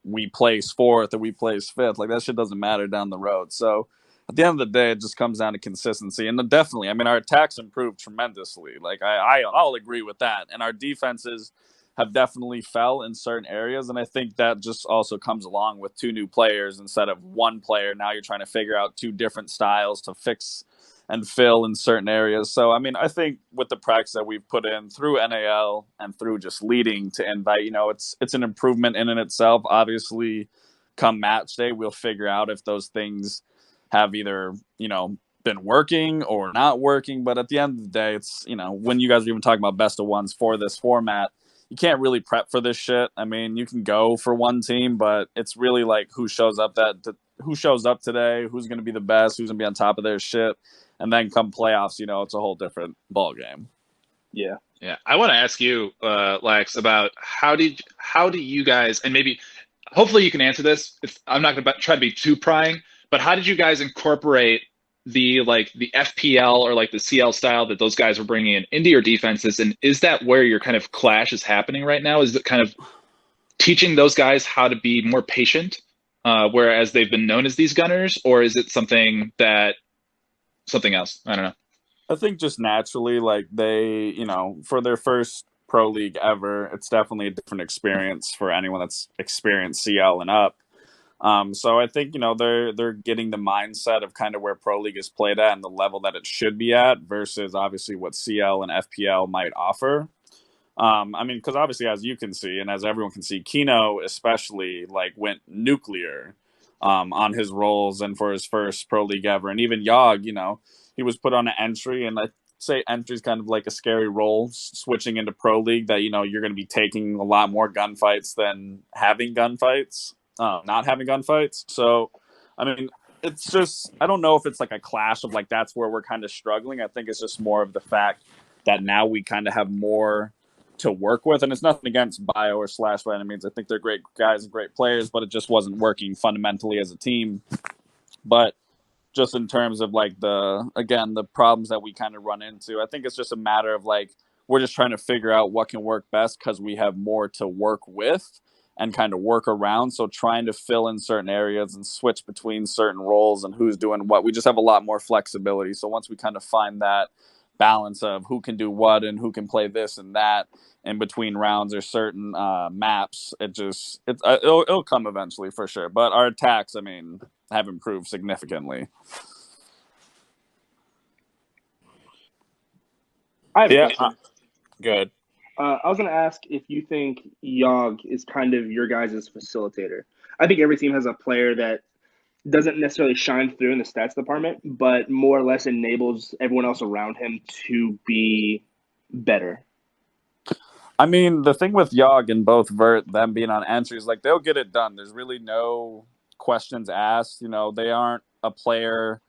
we place fourth or we place fifth. Like, that shit doesn't matter down the road. So at the end of the day, it just comes down to consistency. And definitely, I mean, our attacks improved tremendously. Like, I'll agree with that. And our defenses have definitely fell in certain areas. And I think that just also comes along with two new players instead of one player. Now you're trying to figure out two different styles to fix and fill in certain areas. So, I mean, I think with the practice that we've put in through NAL and through just leading to invite, it's an improvement in and itself. Obviously, come match day, we'll figure out if those things have either, been working or not working. But at the end of the day, it's, when you guys are even talking about best of ones for this format, you can't really prep for this shit. I mean, you can go for one team, but it's really like who shows up today, who's going to be the best, who's going to be on top of their shit. And then come playoffs, it's a whole different ball game. Yeah. Yeah, I want to ask you, Lex, about how do you guys, and maybe, hopefully you can answer this. I'm not going to try to be too prying, but how did you guys incorporate the FPL or like the CL style that those guys were bringing in into your defenses? And is that where your kind of clash is happening right now? Is it kind of teaching those guys how to be more patient, whereas they've been known as these gunners, or is it something else? I don't know. I think just naturally, like they, for their first pro league ever, it's definitely a different experience for anyone that's experienced CL and up. So I think, they're getting the mindset of kind of where pro league is played at and the level that it should be at versus obviously what CL and FPL might offer. I mean, because obviously, as you can see, and as everyone can see, Kino especially like went nuclear on his roles and for his first pro league ever. And even Yog, he was put on an entry, and I say entry is kind of like a scary role switching into pro league that, you're going to be taking a lot more gunfights than having gunfights, not having gunfights. So, I mean, it's just, I don't know if it's like a clash of like, that's where we're kind of struggling. I think it's just more of the fact that now we kind of have more to work with, and it's nothing against Bio or Slash by any means. I think they're great guys and great players, but it just wasn't working fundamentally as a team. But just in terms of like the problems that we kind of run into, I think it's just a matter of like we're just trying to figure out what can work best because we have more to work with and kind of work around. So trying to fill in certain areas and switch between certain roles and who's doing what, we just have a lot more flexibility. So once we kind of find that balance of who can do what and who can play this and that in between rounds or certain maps, it'll come eventually for sure. But our attacks, I mean, have improved significantly. I have a question. Good. I was going to ask if you think Yog is kind of your guys' facilitator. I think every team has a player that doesn't necessarily shine through in the stats department, but more or less enables everyone else around him to be better. I mean, the thing with Yog and both Vert, them being on entries, like they'll get it done. There's really no questions asked. They aren't a player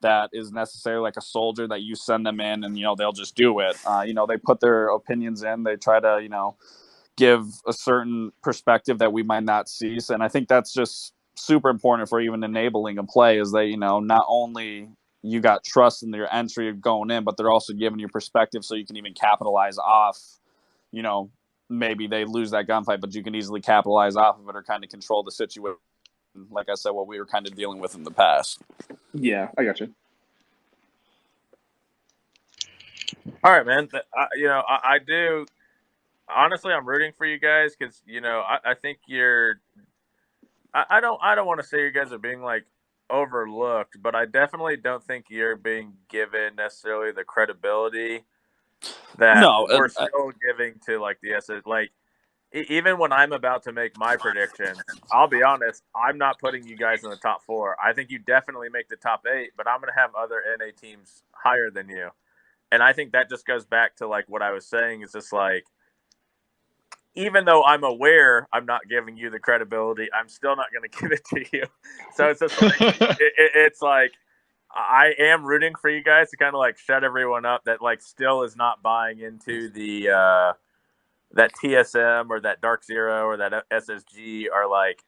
that is necessarily like a soldier that you send them in and, they'll just do it. They put their opinions in. They try to, give a certain perspective that we might not see. And I think that's just super important for even enabling a play is that, not only you got trust in your entry going in, but they're also giving you perspective so you can even capitalize off, maybe they lose that gunfight, but you can easily capitalize off of it or kind of control the situation. Like I said, what we were kind of dealing with in the past. Yeah, I got you. All right, man. I do. Honestly, I'm rooting for you guys because I think you're. I don't want to say you guys are being like overlooked, but I definitely don't think you're being given necessarily the credibility that we're still giving to like the SS. Like even when I'm about to make my predictions, I'll be honest, I'm not putting you guys in the top 4. I think you definitely make the top 8, but I'm going to have other NA teams higher than you. And I think that just goes back to like what I was saying is just like, even though I'm aware I'm not giving you the credibility, I'm still not going to give it to you. So it's just like, it's like, I am rooting for you guys to kind of like shut everyone up that like still is not buying into the that TSM or that Dark Zero or that SSG are like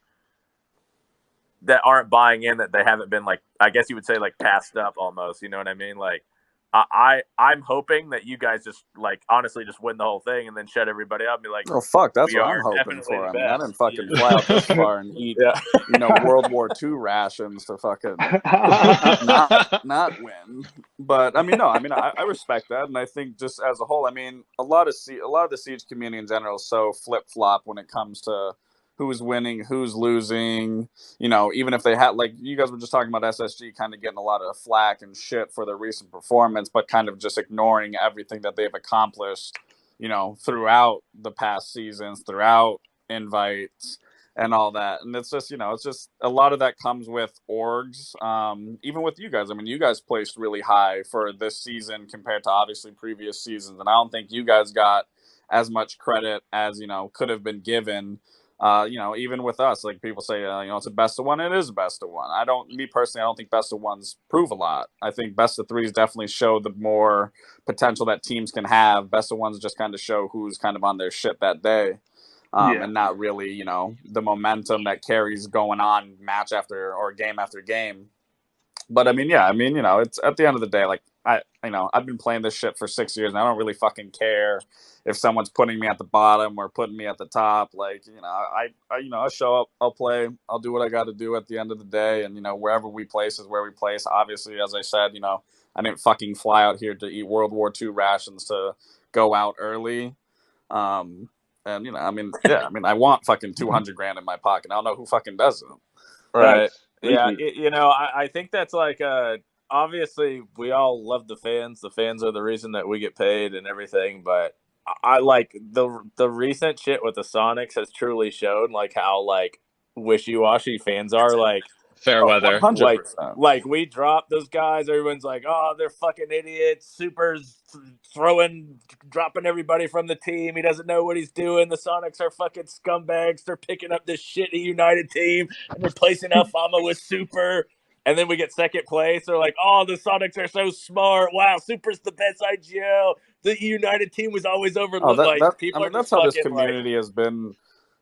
that aren't buying in, that they haven't been like, I guess you would say like passed up almost. You know what I mean? Like I'm hoping that you guys just like honestly just win the whole thing and then shut everybody up and be like, Oh fuck, that's we what I'm are hoping definitely for. the I mean, I best. didn't fucking fly out this far and eat, Yeah. World War II rations to fucking not win. But I mean, no, I mean, I respect that, and I think just as a whole, I mean, a lot of the Siege community in general is so flip flop when it comes to who's winning, who's losing. Even if they had, like you guys were just talking about SSG kind of getting a lot of flack and shit for their recent performance, but kind of just ignoring everything that they've accomplished, throughout the past seasons, throughout invites and all that. And it's just, it's just a lot of that comes with orgs. Even with you guys, I mean, you guys placed really high for this season compared to obviously previous seasons. And I don't think you guys got as much credit as, could have been given. Even with us, like people say, it's a best of one. It is a best of one. Me personally, I don't think best of ones prove a lot. I think best of threes definitely show the more potential that teams can have. Best of ones just kind of show who's kind of on their shit that day. And not really, the momentum that carries going on match after or game after game. But I mean, yeah, it's at the end of the day, like I've been playing this shit for 6 years, and I don't really fucking care if someone's putting me at the bottom or putting me at the top. Like, I show up, I'll play, I'll do what I got to do at the end of the day, and wherever we place is where we place. Obviously, as I said, I didn't fucking fly out here to eat World War II rations to go out early. And I want fucking 200 grand in my pocket. I don't know who fucking doesn't. Right. Facts. Yeah. Retweet. I think that's like obviously we all love the fans. The fans are the reason that we get paid and everything. But I like the recent shit with the Sonics has truly shown like how like wishy washy fans are. Like Fair Oh, weather. 100%. like we drop those guys. Everyone's like, oh, they're fucking idiots. Super's dropping everybody from the team. He doesn't know what he's doing. The Sonics are fucking scumbags. They're picking up this shitty United team and replacing Alfama with Super. And then we get second place. They're like, oh, the Sonics are so smart. Wow, Super's the best IGL. The United team was always Oh, overlooked. Like people are that's just how this fucking like, community has been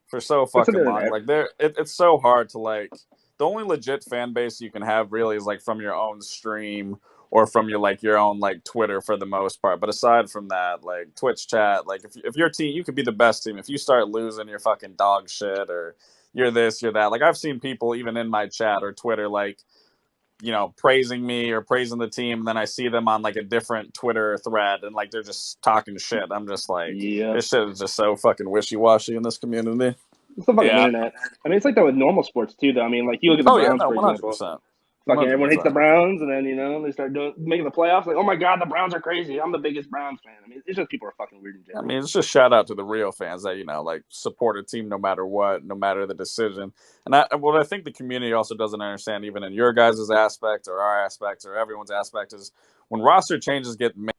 for so What's fucking the long. internet? Like it's so hard to like. The only legit fan base you can have really is like from your own stream or from your own like Twitter for the most part. But aside from that, like Twitch chat, like if your team, you could be the best team. If you start losing, you're fucking dog shit, or you're this, you're that. Like I've seen people even in my chat or Twitter like, praising me or praising the team. And then I see them on like a different Twitter thread and like they're just talking shit. I'm just like, Yeah. this shit is just so fucking wishy washy in this community. It's the fucking yeah. internet. I mean, it's like that with normal sports too, though. I mean, like you look at the Oh yeah, Browns, no, for example. 100%. Fucking everyone hates the 100%. Browns, and then they start making the playoffs. Like, oh my god, the Browns are crazy. I'm the biggest Browns fan. I mean, it's just people are fucking weird in I general. mean, it's just shout out to the real fans that like support a team no matter what, no matter the decision. And what I think the community also doesn't understand, even in your guys' aspect or our aspect or everyone's aspect, is when roster changes get made.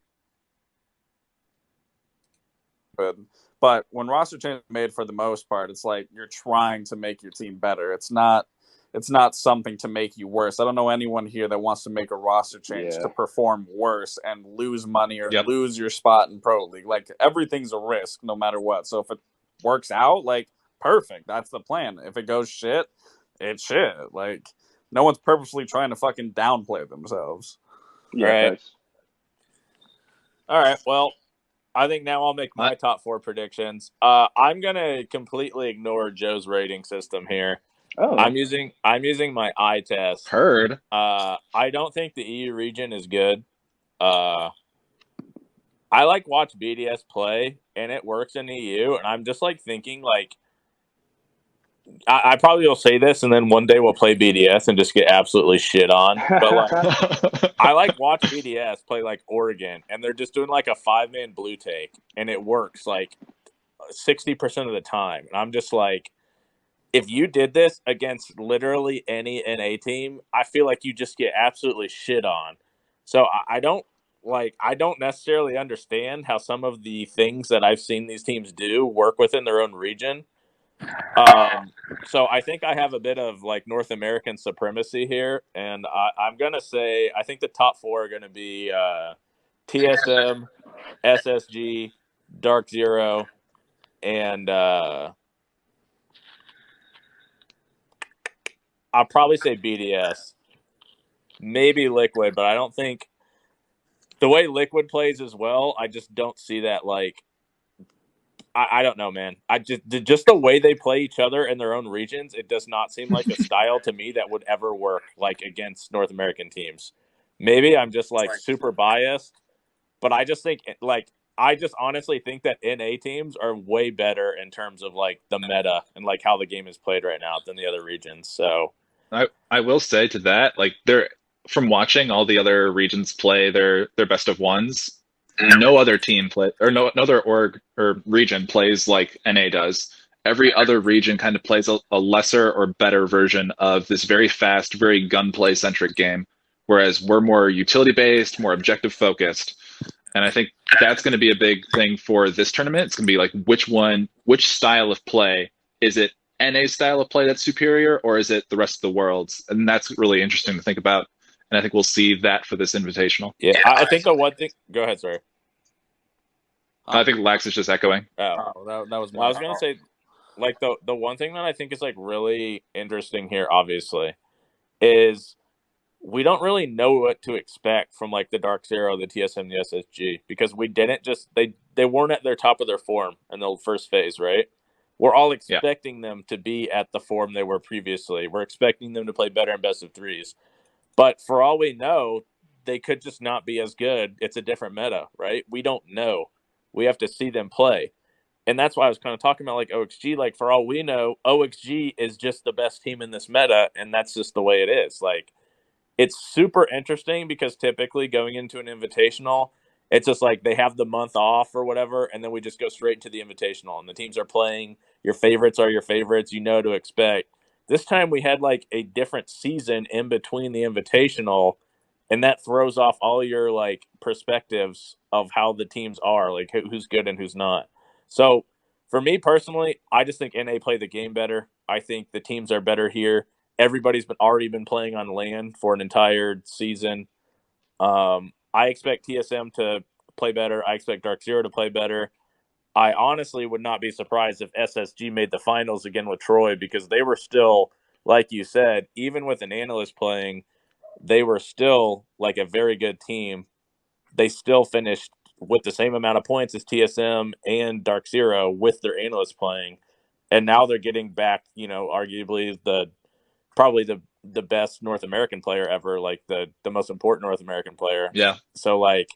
But when roster changes are made, for the most part, it's like you're trying to make your team better. It's not something to make you worse. I don't know anyone here that wants to make a roster change Yeah. to perform worse and lose money or Yep. lose your spot in Pro League. Like everything's a risk no matter what. So if it works out, like perfect. That's the plan. If it goes shit, it's shit. Like no one's purposely trying to fucking downplay themselves. Yeah, Right. thanks. All right. Well, I think now I'll make my top 4 predictions. I'm gonna completely ignore Joe's rating system here. Oh, I'm using my eye test. Heard. I don't think the EU region is good. I like watch BDS play, and it works in the EU. And I'm just like thinking like, I probably will say this, and then one day we'll play BDS and just get absolutely shit on. But like, I like watch BDS play like Oregon, and they're just doing like a 5-man blue take, and it works like 60% of the time. And I'm just like, if you did this against literally any NA team, I feel like you just get absolutely shit on. So I don't necessarily understand how some of the things that I've seen these teams do work within their own region. So I think I have a bit of like North American supremacy here, and I'm gonna say I think the top 4 are gonna be TSM, SSG, Dark Zero, and I'll probably say BDS, maybe Liquid, but I don't think the way Liquid plays as well. I just don't see that like. I don't know, man. I just the way they play each other in their own regions, it does not seem like a style to me that would ever work like against North American teams. Maybe I'm just like super biased, but I just think like I just honestly think that NA teams are way better in terms of like the meta and like how the game is played right now than the other regions. So I will say to that, like they're from watching all the other regions play their best of ones, no other team play or no other org or region plays like NA does. Every other region kind of plays a lesser or better version of this very fast, very gunplay centric game, whereas we're more utility based, more objective focused. And I think that's going to be a big thing for this tournament. It's going to be like which style of play is it? NA style of play that's superior, or is it the rest of the world's? And that's really interesting to think about. And I think we'll see that for this invitational. yeah, I think the one thing. Go ahead, sorry. I think Lax is just echoing. Oh, that was. well, I was gonna say, like the one thing that I think is like really interesting here, obviously, is we don't really know what to expect from like the Dark Zero, the TSM, the SSG, because we didn't just they weren't at their top of their form in the first phase, right? We're all expecting them to be at the form they were previously. We're expecting them to play better in best of threes. But for all we know, they could just not be as good. It's a different meta, right? We don't know. We have to see them play. And that's why I was kind of talking about like OXG. Like for all we know, OXG is just the best team in this meta, and that's just the way it is. Like it's super interesting because typically going into an invitational, it's just like they have the month off or whatever, and then we just go straight into the invitational, and the teams are playing. Your favorites are your favorites. You know to expect. This time we had like a different season in between the invitational, and that throws off all your like perspectives of how the teams are, like who's good and who's not. So for me personally, I just think NA play the game better. I think the teams are better here. Everybody's already been playing on land for an entire season. I expect TSM to play better. I expect Dark Zero to play better. I honestly would not be surprised if SSG made the finals again with Troy because they were still, like you said, even with an analyst playing, they were still like a very good team. They still finished with the same amount of points as TSM and Dark Zero with their analysts playing. And now they're getting back, arguably probably the best North American player ever, like the most important North American player. Yeah. So like,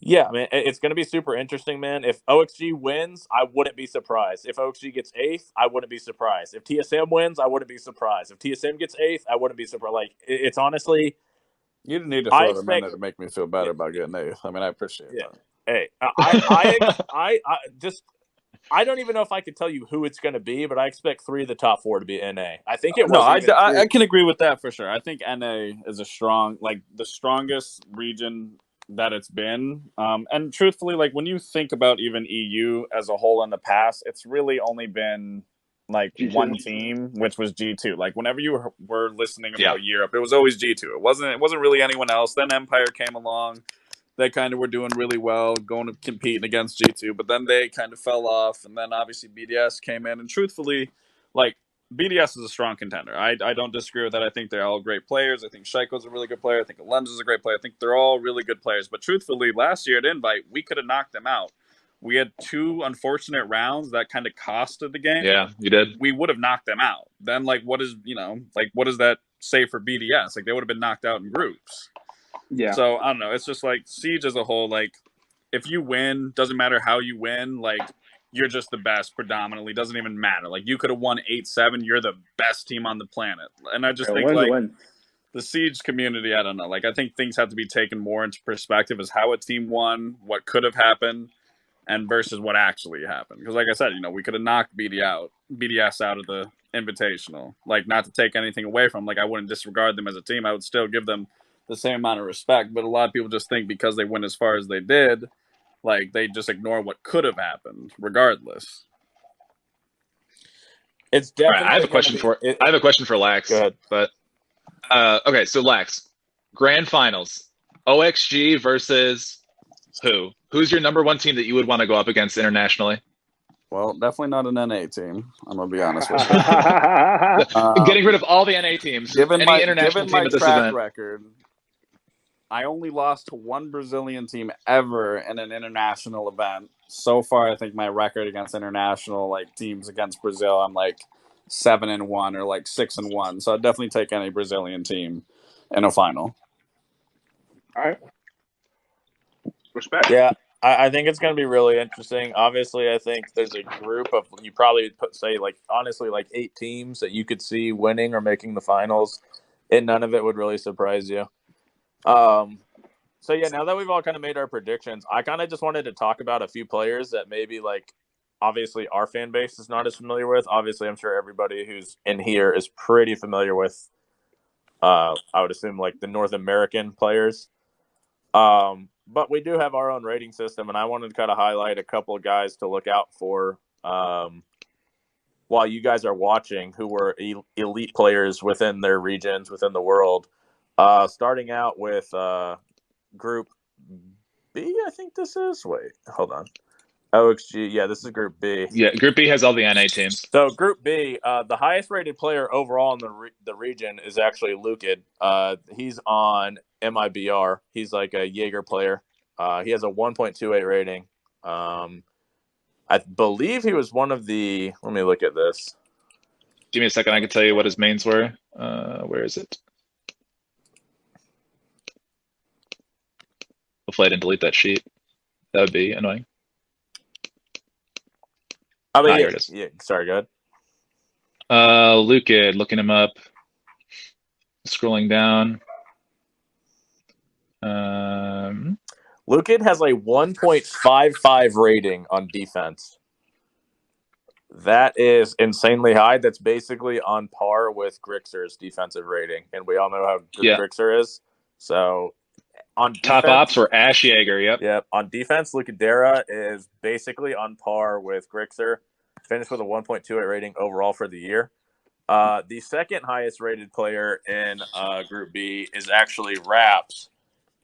yeah, I mean, it's going to be super interesting, man. If OXG wins, I wouldn't be surprised. If OXG gets eighth, I wouldn't be surprised. If TSM wins, I wouldn't be surprised. If TSM gets eighth, I wouldn't be surprised. Like, it's honestly, You didn't need to throw them in there to make me feel better about getting eighth. I mean, I appreciate that. Hey, I don't even know if I could tell you who it's going to be, but I expect 3 of the top 4 to be NA. I think it was. No, I can agree with that for sure. I think NA is the strongest region that it's been. And truthfully, like when you think about even EU as a whole in the past, it's really only been like G2. One team, which was G2. Like whenever you were listening about Europe, it was always G2. It wasn't really anyone else. Then Empire came along. They kind of were doing really well, going to competing against G2, but then they kind of fell off, and then obviously BDS came in, and truthfully, like, BDS is a strong contender. I don't disagree with that. I think they're all great players. I think Shaiko's a really good player. I think Alems is a great player. I think they're all really good players, but truthfully, last year at Invite, we could have knocked them out. We had 2 unfortunate rounds that kind of costed the game. Yeah, you did. We would have knocked them out. Then, like, what does that say for BDS? Like, they would have been knocked out in groups. Yeah. So I don't know. It's just like Siege as a whole. Like, if you win, doesn't matter how you win. Like, you're just the best. Predominantly, doesn't even matter. Like, you could have won 8-7. You're the best team on the planet. And I just think the Siege community. I don't know. Like, I think things have to be taken more into perspective as how a team won, what could have happened, and versus what actually happened. Because, like I said, we could have knocked BDS out of the Invitational. Like, not to take anything away from. Like, I wouldn't disregard them as a team. I would still give them the same amount of respect, but a lot of people just think because they went as far as they did, like they just ignore what could have happened regardless. It's definitely. I have a question for Lax. Go ahead. But okay, so Lax, grand finals, OXG versus who? Who's your number 1 team that you would want to go up against internationally? Well, definitely not an NA team. I'm gonna be honest with you. Getting rid of all the NA teams. Any international team at this track event. record, I only lost to one Brazilian team ever in an international event. So far, I think my record against international teams against Brazil, I'm 7-1 or 6-1. So I'd definitely take any Brazilian team in a final. All right. Respect. Yeah, I think it's going to be really interesting. Obviously, I think there's a group of, you probably say, honestly, 8 teams that you could see winning or making the finals, and none of it would really surprise you. So, yeah, now that we've all kind of made our predictions, I kind of just wanted to talk about a few players that maybe, obviously our fan base is not as familiar with. Obviously, I'm sure everybody who's in here is pretty familiar with, I would assume, the North American players. But we do have our own rating system, and I wanted to kind of highlight a couple of guys to look out for while you guys are watching, who were elite players within their regions, within the world. Starting out with Group B, I think this is. Wait, hold on. OXG, yeah, this is Group B. Yeah, Group B has all the NA teams. So Group B, the highest rated player overall in the region is actually Lukid. He's on MIBR. He's like a Jaeger player. He has a 1.28 rating. I believe he was one of the. Let me look at this. Give me a second. I can tell you what his mains were. Where is it? Hopefully I didn't delete that sheet. That would be annoying. Here it is. Yeah, sorry, go ahead. Lukid, looking him up. Scrolling down. Lukid has a 1.55 rating on defense. That is insanely high. That's basically on par with Grixer's defensive rating, and we all know how good Grixer is. So on defense, top ops were Ash Jaeger. Yep. On defense, Lukadera is basically on par with Grixer. Finished with a 1.28 rating overall for the year. The second highest rated player in Group B is actually Raps,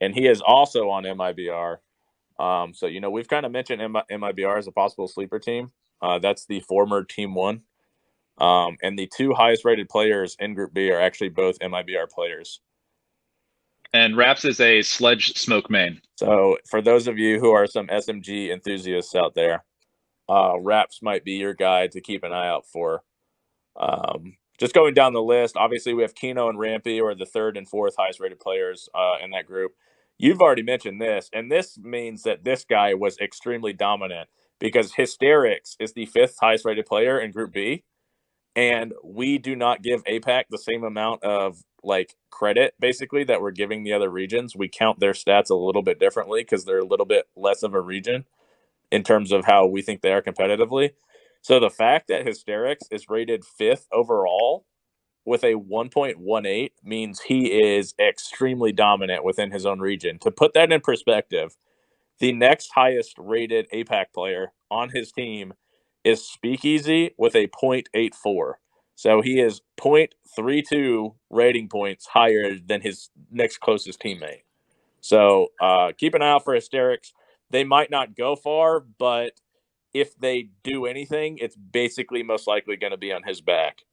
and he is also on MIBR. So, we've kind of mentioned MIBR as a possible sleeper team. That's the former Team 1. And the 2 highest rated players in Group B are actually both MIBR players. And Raps is a Sledge Smoke main. So for those of you who are some SMG enthusiasts out there, Raps might be your guy to keep an eye out for. Just going down the list, obviously we have Kino and Rampy, or the 3rd and 4th highest rated players in that group. You've already mentioned this, and this means that this guy was extremely dominant because Hysterics is the 5th highest rated player in Group B, and we do not give APAC the same amount of credit basically that we're giving the other regions. We count their stats a little bit differently because they're a little bit less of a region in terms of how we think they are competitively. So the fact that Hysterics is rated 5th overall with a 1.18 means he is extremely dominant within his own region. To put that in perspective, the next highest rated APAC player on his team is Speakeasy with a 0.84. So he is 0.32 rating points higher than his next closest teammate. So keep an eye out for Hysterics. They might not go far, but if they do anything, it's basically most likely going to be on his back.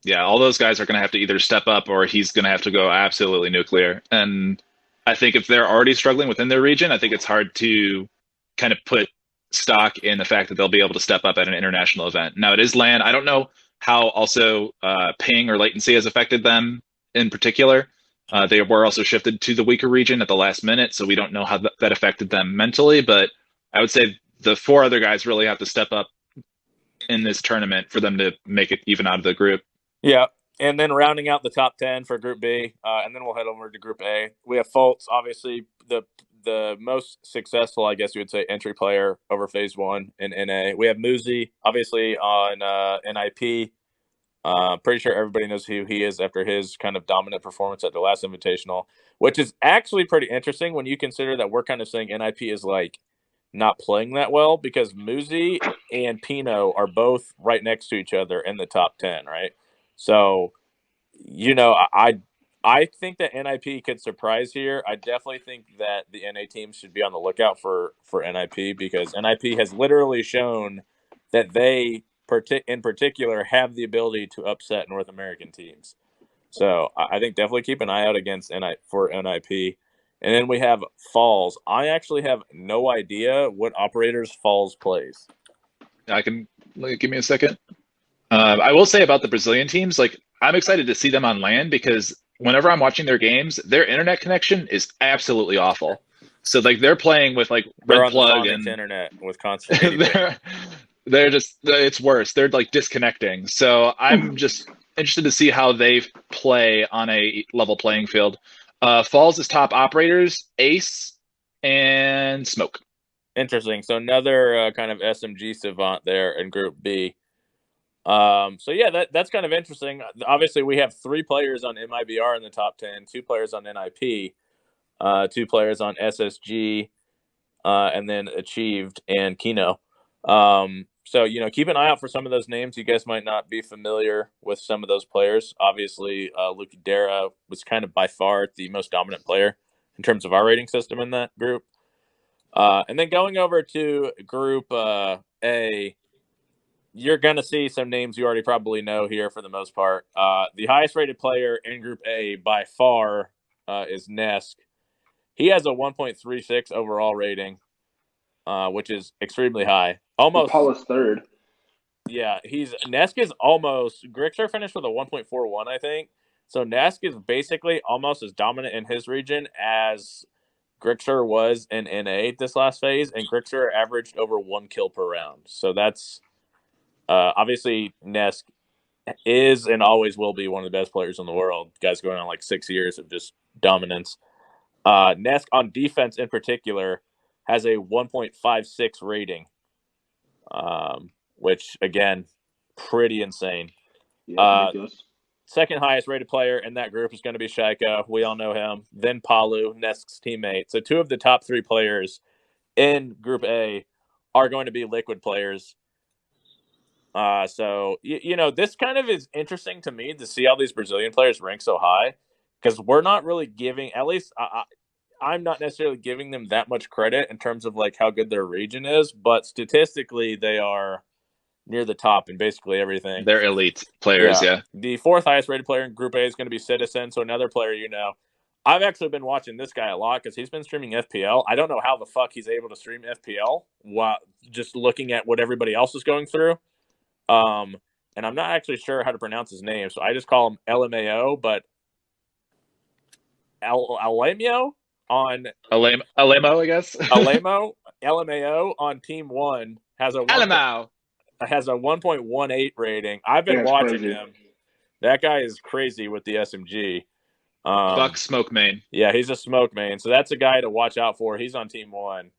Yeah, all those guys are going to have to either step up or he's going to have to go absolutely nuclear. And I think if they're already struggling within their region, I think it's hard to kind of put stock in the fact that they'll be able to step up at an international event. Now, it is LAN. I don't know how also ping or latency has affected them in particular. They were also shifted to the weaker region at the last minute, so we don't know how that affected them mentally. But I would say the 4 other guys really have to step up in this tournament for them to make it even out of the group. Yeah, and then rounding out the top 10 for Group B, and then we'll head over to Group A. We have Fultz, obviously the most successful, I guess you would say, entry player over Phase 1 in NA. We have Muzi, obviously, on NIP. Pretty sure everybody knows who he is after his kind of dominant performance at the last Invitational, which is actually pretty interesting when you consider that we're kind of saying NIP is not playing that well, because Muzi and Pino are both right next to each other in the top 10, right? So, I think that NIP could surprise here. I definitely think that the NA team should be on the lookout for NIP because NIP has literally shown that they, in particular, have the ability to upset North American teams. So I think definitely keep an eye out against for NIP. And then we have Falls. I actually have no idea what operators Falls plays. I can give me a second. I will say about the Brazilian teams, like I'm excited to see them on LAN because whenever I'm watching their games, their internet connection is absolutely awful. So like they're playing with like They're red on plug the Soniqs and internet with constant 80 ping. they're just it's worse. They're like disconnecting. So I'm just interested to see how they play on a level playing field. Falls is top operators, Ace, and Smoke. Interesting. So another kind of SMG savant there in Group B. So yeah, that's kind of interesting. Obviously, we have 3 players on MIBR in the top 10, 2 players on NIP, 2 players on SSG, and then Achieved and Kino. So keep an eye out for some of those names. You guys might not be familiar with some of those players. Obviously, Luke Dara was kind of by far the most dominant player in terms of our rating system in that group. And then going over to Group A, you're going to see some names you already probably know here for the most part. The highest rated player in Group A by far is Nesk. He has a 1.36 overall rating, which is extremely high. Almost. Paula's third. Yeah, Nesk is almost. Grixer finished with a 1.41, I think. So Nesk is basically almost as dominant in his region as Grixer was in NA this last phase, and Grixer averaged over 1 kill per round. So that's obviously Nesk is and always will be one of the best players in the world. Guys going on like 6 years of just dominance. Nesk on defense in particular has a 1.56 rating, which again, pretty insane. Yeah, ridiculous. Second highest rated player in that group is going to be Shaika. We all know him. Then Palu, Nesk's teammate. So 2 of the top 3 players in Group A are going to be Liquid players. So this kind of is interesting to me to see all these Brazilian players rank so high because we're not really giving, at least I'm not necessarily giving them that much credit in terms of like how good their region is, but statistically they are near the top in basically everything. They're elite players, yeah. The 4th highest rated player in Group A is going to be Citizen, so another player I've actually been watching this guy a lot because he's been streaming FPL. I don't know how the fuck he's able to stream FPL while just looking at what everybody else is going through. And I'm not actually sure how to pronounce his name, so I just call him LMAO, but Alemio on Alemo, I guess. LMAO on Team 1 has a 1.18 rating. I've been watching him. That guy is crazy with the SMG. Buck Smoke main. Yeah, he's a smoke main. So that's a guy to watch out for. He's on Team 1.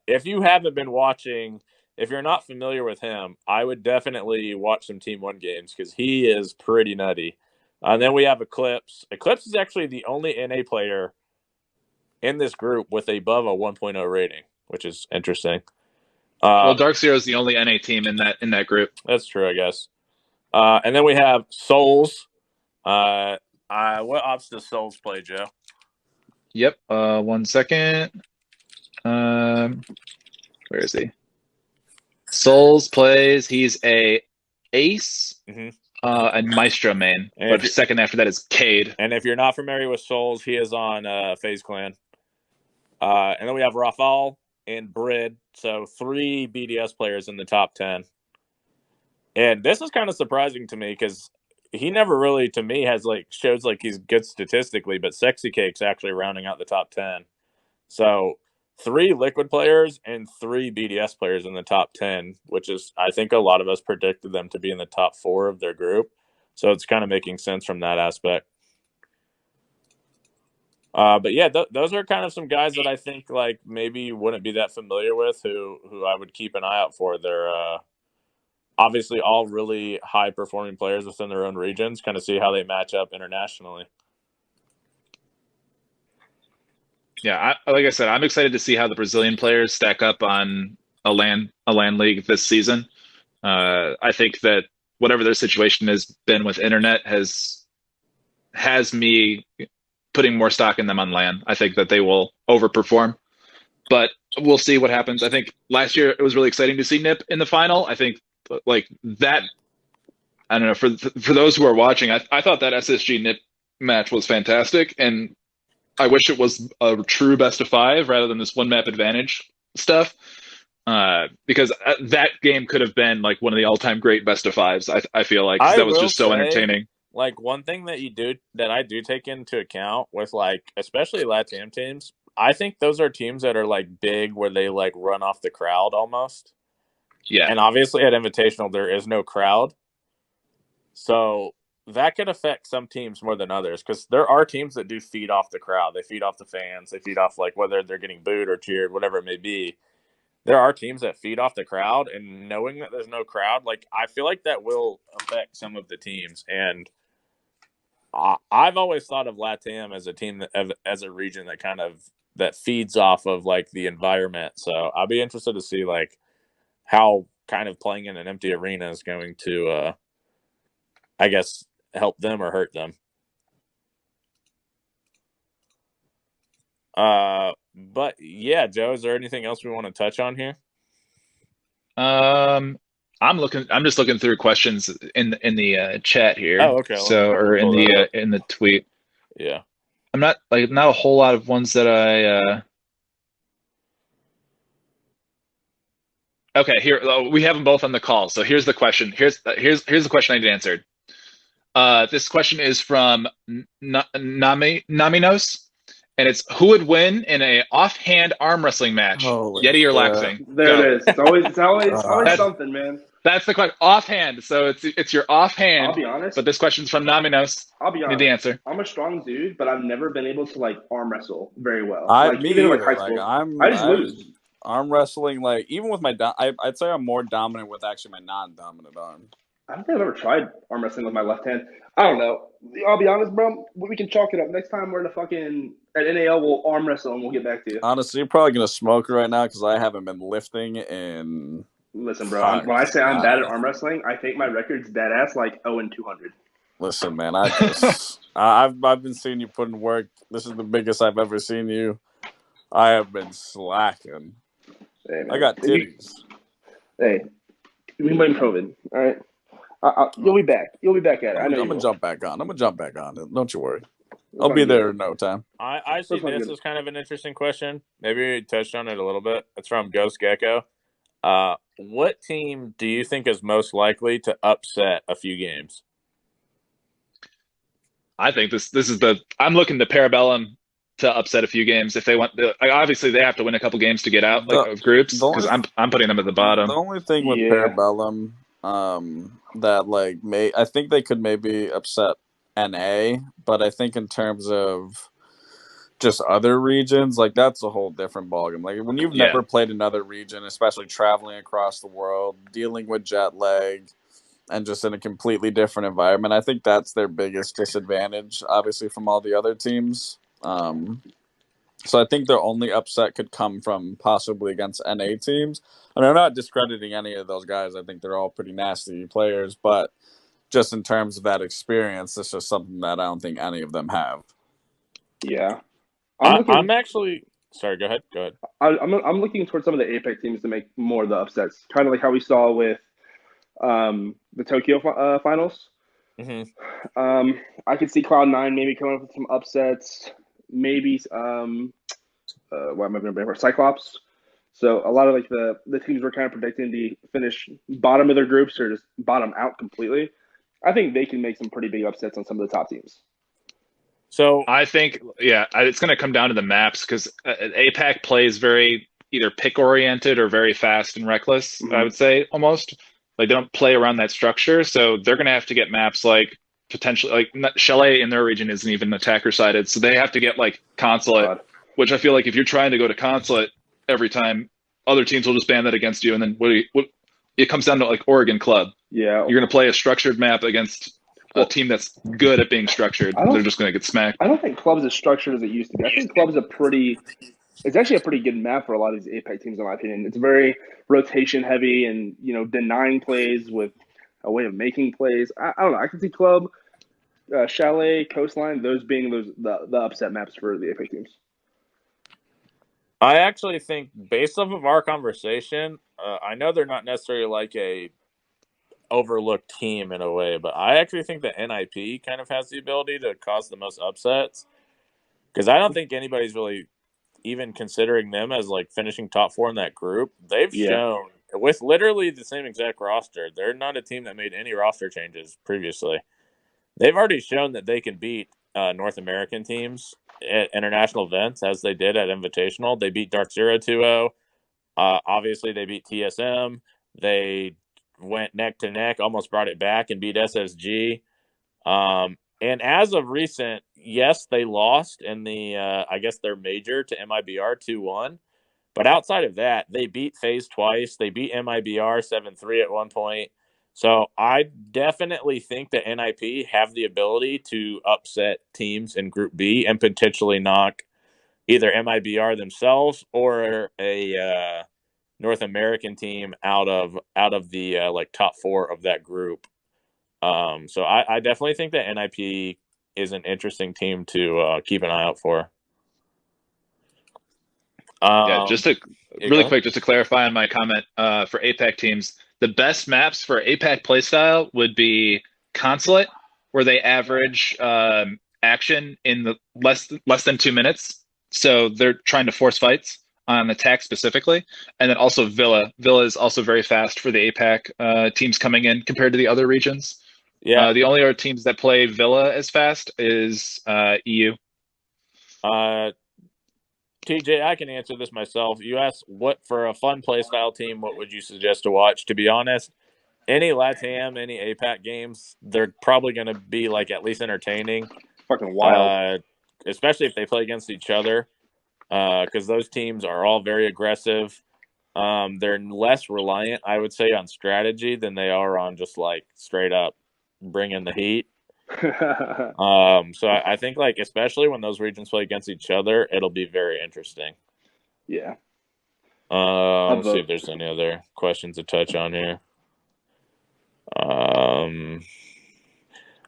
If you haven't been watching, if you're not familiar with him, I would definitely watch some Team 1 games because he is pretty nutty. And then we have Eclipse. Eclipse is actually the only NA player in this group with above a 1.0 rating, which is interesting. Well, Dark Zero is the only NA team in that group. That's true, I guess. And then we have Souls. What ops does Souls play, Joe? Yep. 1 second. Where is he? Souls plays. He's a Ace and Maestro main. And but second after that is Cade. And if you're not familiar with Souls, he is on FaZe Clan. And then we have Rafal and Brid. So 3 BDS players in the top 10. And this is kind of surprising to me because he never really, to me, has shows like he's good statistically, but Sexy Cake's actually rounding out the top 10. So 3 Liquid players and 3 BDS players in the top 10, which is, I think a lot of us predicted them to be in the top 4 of their group. So it's kind of making sense from that aspect. But yeah, those are kind of some guys that I think maybe you wouldn't be that familiar with who I would keep an eye out for. They're obviously all really high performing players within their own regions, kind of see how they match up internationally. Yeah, like I said, I'm excited to see how the Brazilian players stack up on a LAN league this season. I think that whatever their situation has been with internet has has me putting more stock in them on LAN. I think that they will overperform, but we'll see what happens. I think last year it was really exciting to see Nip in the final. I think like that. I don't know, for those who are watching, I thought that SSG Nip match was fantastic, and I wish it was a true best of 5 rather than this one map advantage stuff. Because that game could have been like one of the all-time great best of 5s. I feel like 'cause I that was will just so say, entertaining. like one thing that I do take into account with like especially Latam teams, I think those are teams that are like big where they like run off the crowd almost. Yeah, And obviously at Invitational there is no crowd. So that could affect some teams more than others because there are teams that do feed off the crowd. They feed off the fans. They feed off like whether they're getting booed or cheered, whatever it may be. There are teams that feed off the crowd, and knowing that there's no crowd, like I feel like that will affect some of the teams. And I've always thought of LATAM as a team that, as a region that kind of that feeds off of like the environment. So I'll be interested to see like how kind of playing in an empty arena is going to, I guess, help them or hurt them. But yeah, Joe, is there anything else we want to touch on here? I'm just looking through questions in the chat here. Oh, okay. So or in the tweet. Yeah. I'm not a whole lot of ones that I. Okay, here we have them both on the call. So here's the question. Here's the question I need answered. This question is from Naminos, and it's who would win in a offhand arm wrestling match, Holy Yeti or crap. Laxing? There Go. it is. It's always something, man. That's the question. Offhand. So it's your offhand. I'll be honest. But this question's from Naminos. I'll be honest. Need the answer. I'm a strong dude, but I've never been able to like arm wrestle very well. Me even either. like high school, I just lose. Arm wrestling, like even with my, I'd say I'm more dominant with actually my non-dominant arm. I don't think I've ever tried arm wrestling with my left hand. I don't know. I'll be honest, bro. We can chalk it up. Next time we're in a fucking at NAL, we'll arm wrestle and we'll get back to you. Honestly, you're probably gonna smoke right now because I haven't been lifting in. Listen, bro. When I say I'm bad at arm wrestling, I think my record's dead ass like 0-200. Listen, man. I've been seeing you put in work. This is the biggest I've ever seen you. I have been slacking. Hey, I got titties. Hey, we blame COVID. All right. You'll be back. You'll be back at it. I'm gonna jump back on. Don't you worry. I'll be there in no time. I see this as kind of an interesting question. Maybe we touched on it a little bit. It's from Ghost Gecko. What team do you think is most likely to upset a few games? I think this is I'm looking to Parabellum to upset a few games if they want. Obviously, they have to win a couple games to get out of groups because I'm putting them at the bottom. The only thing with Parabellum, that I think they could maybe upset NA, but I think in terms of just other regions, like that's a whole different ballgame. Like when you've never played another region, especially traveling across the world, dealing with jet lag, and just in a completely different environment, I think that's their biggest disadvantage, obviously, from all the other teams. So I think their only upset could come from possibly against NA teams. And I'm not discrediting any of those guys. I think they're all pretty nasty players, but just in terms of that experience, it's just something that I don't think any of them have. Yeah. I'm actually sorry. Go ahead. I'm looking towards some of the APEC teams to make more of the upsets, kind of like how we saw with the Tokyo finals. Mm-hmm. I could see Cloud9 maybe coming up with some upsets. Maybe what am I going to Cyclops. So a lot of like the teams we're kind of predicting to finish bottom of their groups or just bottom out completely. I think they can make some pretty big upsets on some of the top teams. So I think, it's going to come down to the maps because APAC plays very either pick oriented or very fast and reckless. I would say almost like they don't play around that structure. So they're going to have to get maps like potentially like Chalet in their region isn't even attacker sided. So they have to get like Consulate, which I feel like if you're trying to go to Consulate every time, other teams will just ban that against you. And then it comes down to like Oregon Club. Yeah. You're going to play a structured map against a team that's good at being structured. They're just going to get smacked. I don't think Club's as structured as it used to be. I think Club's it's actually a pretty good map for a lot of these APEC teams, in my opinion. It's very rotation heavy and, denying plays with a way of making plays. I don't know. I can see Club Chalet, Coastline, those being the upset maps for the APAC teams. I actually think, based off of our conversation, I know they're not necessarily like a overlooked team in a way, but I actually think that NIP kind of has the ability to cause the most upsets, because I don't think anybody's really even considering them as like finishing top 4 in that group. They've shown with literally the same exact roster, they're not a team that made any roster changes previously. They've already shown that they can beat North American teams at international events, as they did at Invitational. They beat Dark Zero 2-0. Obviously, they beat TSM. They went neck to neck, almost brought it back, and beat SSG. And as of recent, yes, they lost in the, I guess, their major to MIBR 2-1. But outside of that, they beat FaZe twice. They beat MIBR 7-3 at one point. So I definitely think that NIP have the ability to upset teams in Group B and potentially knock either MIBR themselves or a North American team out of the like top 4 of that group. So I definitely think that NIP is an interesting team to keep an eye out for. Just to really quick, just to clarify on my comment for APAC teams, the best maps for APAC playstyle would be Consulate, where they average action in the less than 2 minutes. So they're trying to force fights on attack specifically. And then also Villa. Villa is also very fast for the APAC teams coming in compared to the other regions. Yeah. The only other teams that play Villa as fast is EU. TJ, I can answer this myself. You asked what for a fun playstyle team, what would you suggest to watch? To be honest, any Latam, any APAC games, they're probably going to be like at least entertaining. Fucking wild. Especially if they play against each other, because those teams are all very aggressive. They're less reliant, I would say, on strategy than they are on just like straight up bringing the heat. So I think, like, especially when those regions play against each other, it'll be very interesting. Yeah. Let's see if there's any other questions to touch on here.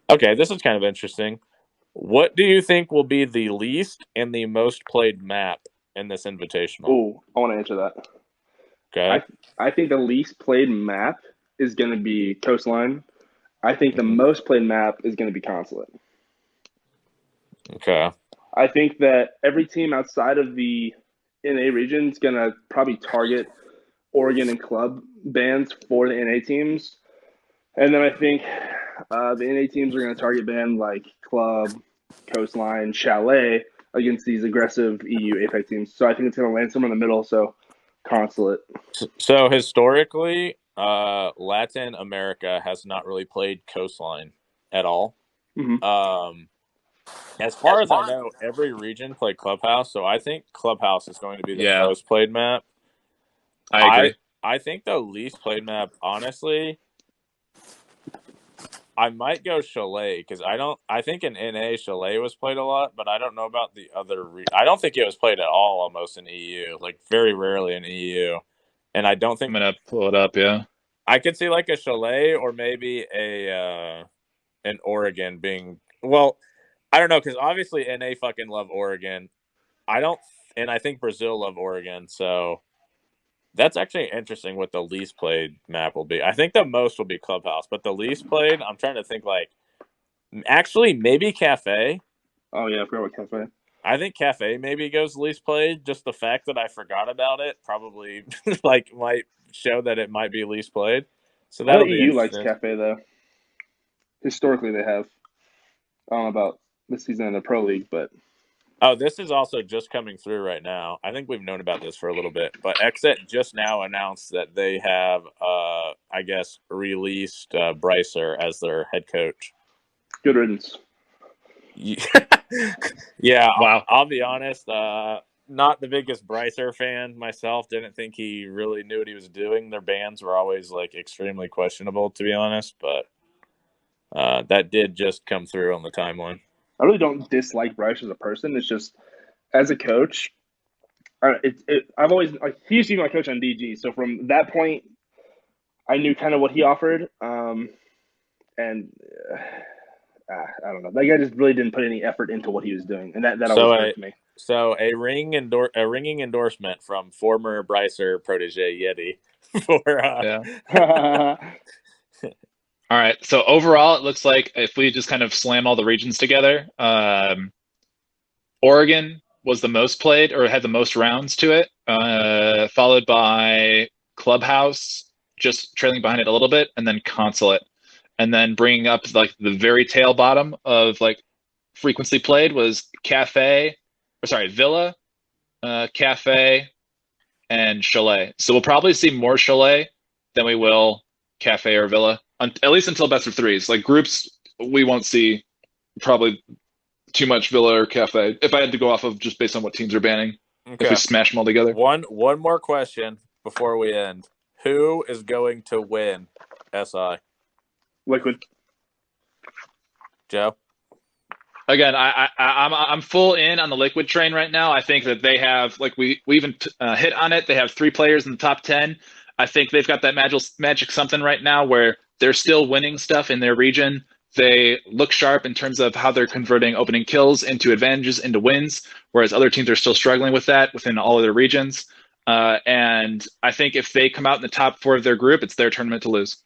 Okay, this is kind of interesting. What do you think will be the least and the most played map in this invitational? Oh, I want to answer that. Okay. I think the least played map is going to be Coastline. I think the most played map is going to be Consulate. Okay. I think that every team outside of the NA region is going to probably target Oregon and club bans for the NA teams. And then I think the NA teams are going to target ban like club, Coastline, Chalet against these aggressive EU APAC teams. So I think it's going to land somewhere in the middle. So Consulate. So historically, Latin America has not really played Coastline at all. Mm-hmm. As far as I know, every region played Clubhouse, so I think Clubhouse is going to be the most played map. I agree. I think the least played map, honestly, I might go Chalet, because I think in NA Chalet was played a lot, but I don't know about the other. I don't think it was played at all almost in EU, like very rarely in EU, and I don't think I'm gonna pull it up. Yeah, I could see like a Chalet or maybe an Oregon being well. I don't know, because obviously NA fucking love Oregon. And I think Brazil love Oregon, so that's actually interesting what the least played map will be. I think the most will be Clubhouse, but the least played, I'm trying to think, like, actually maybe Cafe. Oh, yeah, I forgot about Cafe. I think Cafe maybe goes least played. Just the fact that I forgot about it probably like might show that it might be least played. So that'll be EU interesting. likes Cafe, though. Historically, they have. I don't know about this season in the Pro League, but oh, this is also just coming through right now. I think we've known about this for a little bit, but Exit just now announced that they have, I guess, released Brycer as their head coach. Good riddance. Yeah, wow. I'll be honest. Not the biggest Brycer fan myself. Didn't think he really knew what he was doing. Their bans were always like extremely questionable, to be honest. But that did just come through on the timeline. I really don't dislike Bryce as a person. It's just as a coach, I've always like he used to be my coach on DG. So from that point, I knew kind of what he offered, and I don't know. That guy just really didn't put any effort into what he was doing, and that So always hurts me. So a ringing endorsement from former Brycer protege Yeti for Yeah. All right. So overall, it looks like if we just kind of slam all the regions together, Oregon was the most played or had the most rounds to it, followed by Clubhouse, just trailing behind it a little bit, and then Consulate. And then bringing up like the very tail bottom of like frequency played was Villa, Cafe, and Chalet. So we'll probably see more Chalet than we will Cafe or Villa, at least until best of threes. Like groups, we won't see probably too much Villa or Cafe. If I had to go off of just based on what teams are banning, if we smash them all together. One more question before we end. Who is going to win SI? Liquid. Joe? Again, I'm full in on the Liquid train right now. I think that they have, like we even hit on it. They have 3 players in the top 10. I think they've got that magic something right now where they're still winning stuff in their region. They look sharp in terms of how they're converting opening kills into advantages, into wins, whereas other teams are still struggling with that within all of their regions. And I think if they come out in the top 4 of their group, it's their tournament to lose.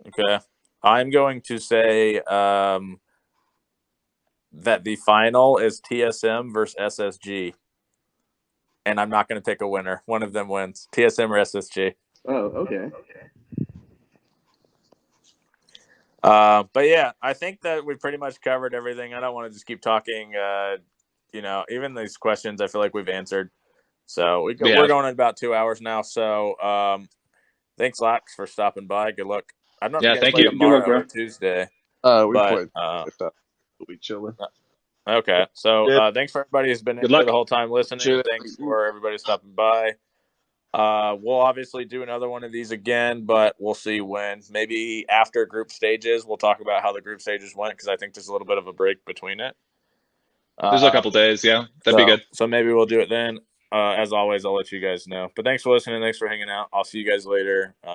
Okay. I'm going to say that the final is TSM versus SSG. And I'm not going to pick a winner. One of them wins. TSM or SSG. Oh, okay. But yeah, I think that we pretty much covered everything. I don't want to just keep talking. Even these questions, I feel like we've answered. So we're going in about 2 hours now. So thanks, Lax, for stopping by. Good luck. I don't know if you guys play tomorrow or Tuesday. We played. We chilling. Okay, so thanks for everybody who's been in for the whole time listening. Cheers. Thanks for everybody stopping by. We'll obviously do another one of these again, but we'll see when. Maybe after group stages, we'll talk about how the group stages went because I think there's a little bit of a break between it. There's a couple days, yeah. That'd be good. So maybe we'll do it then. As always, I'll let you guys know. But thanks for listening. Thanks for hanging out. I'll see you guys later.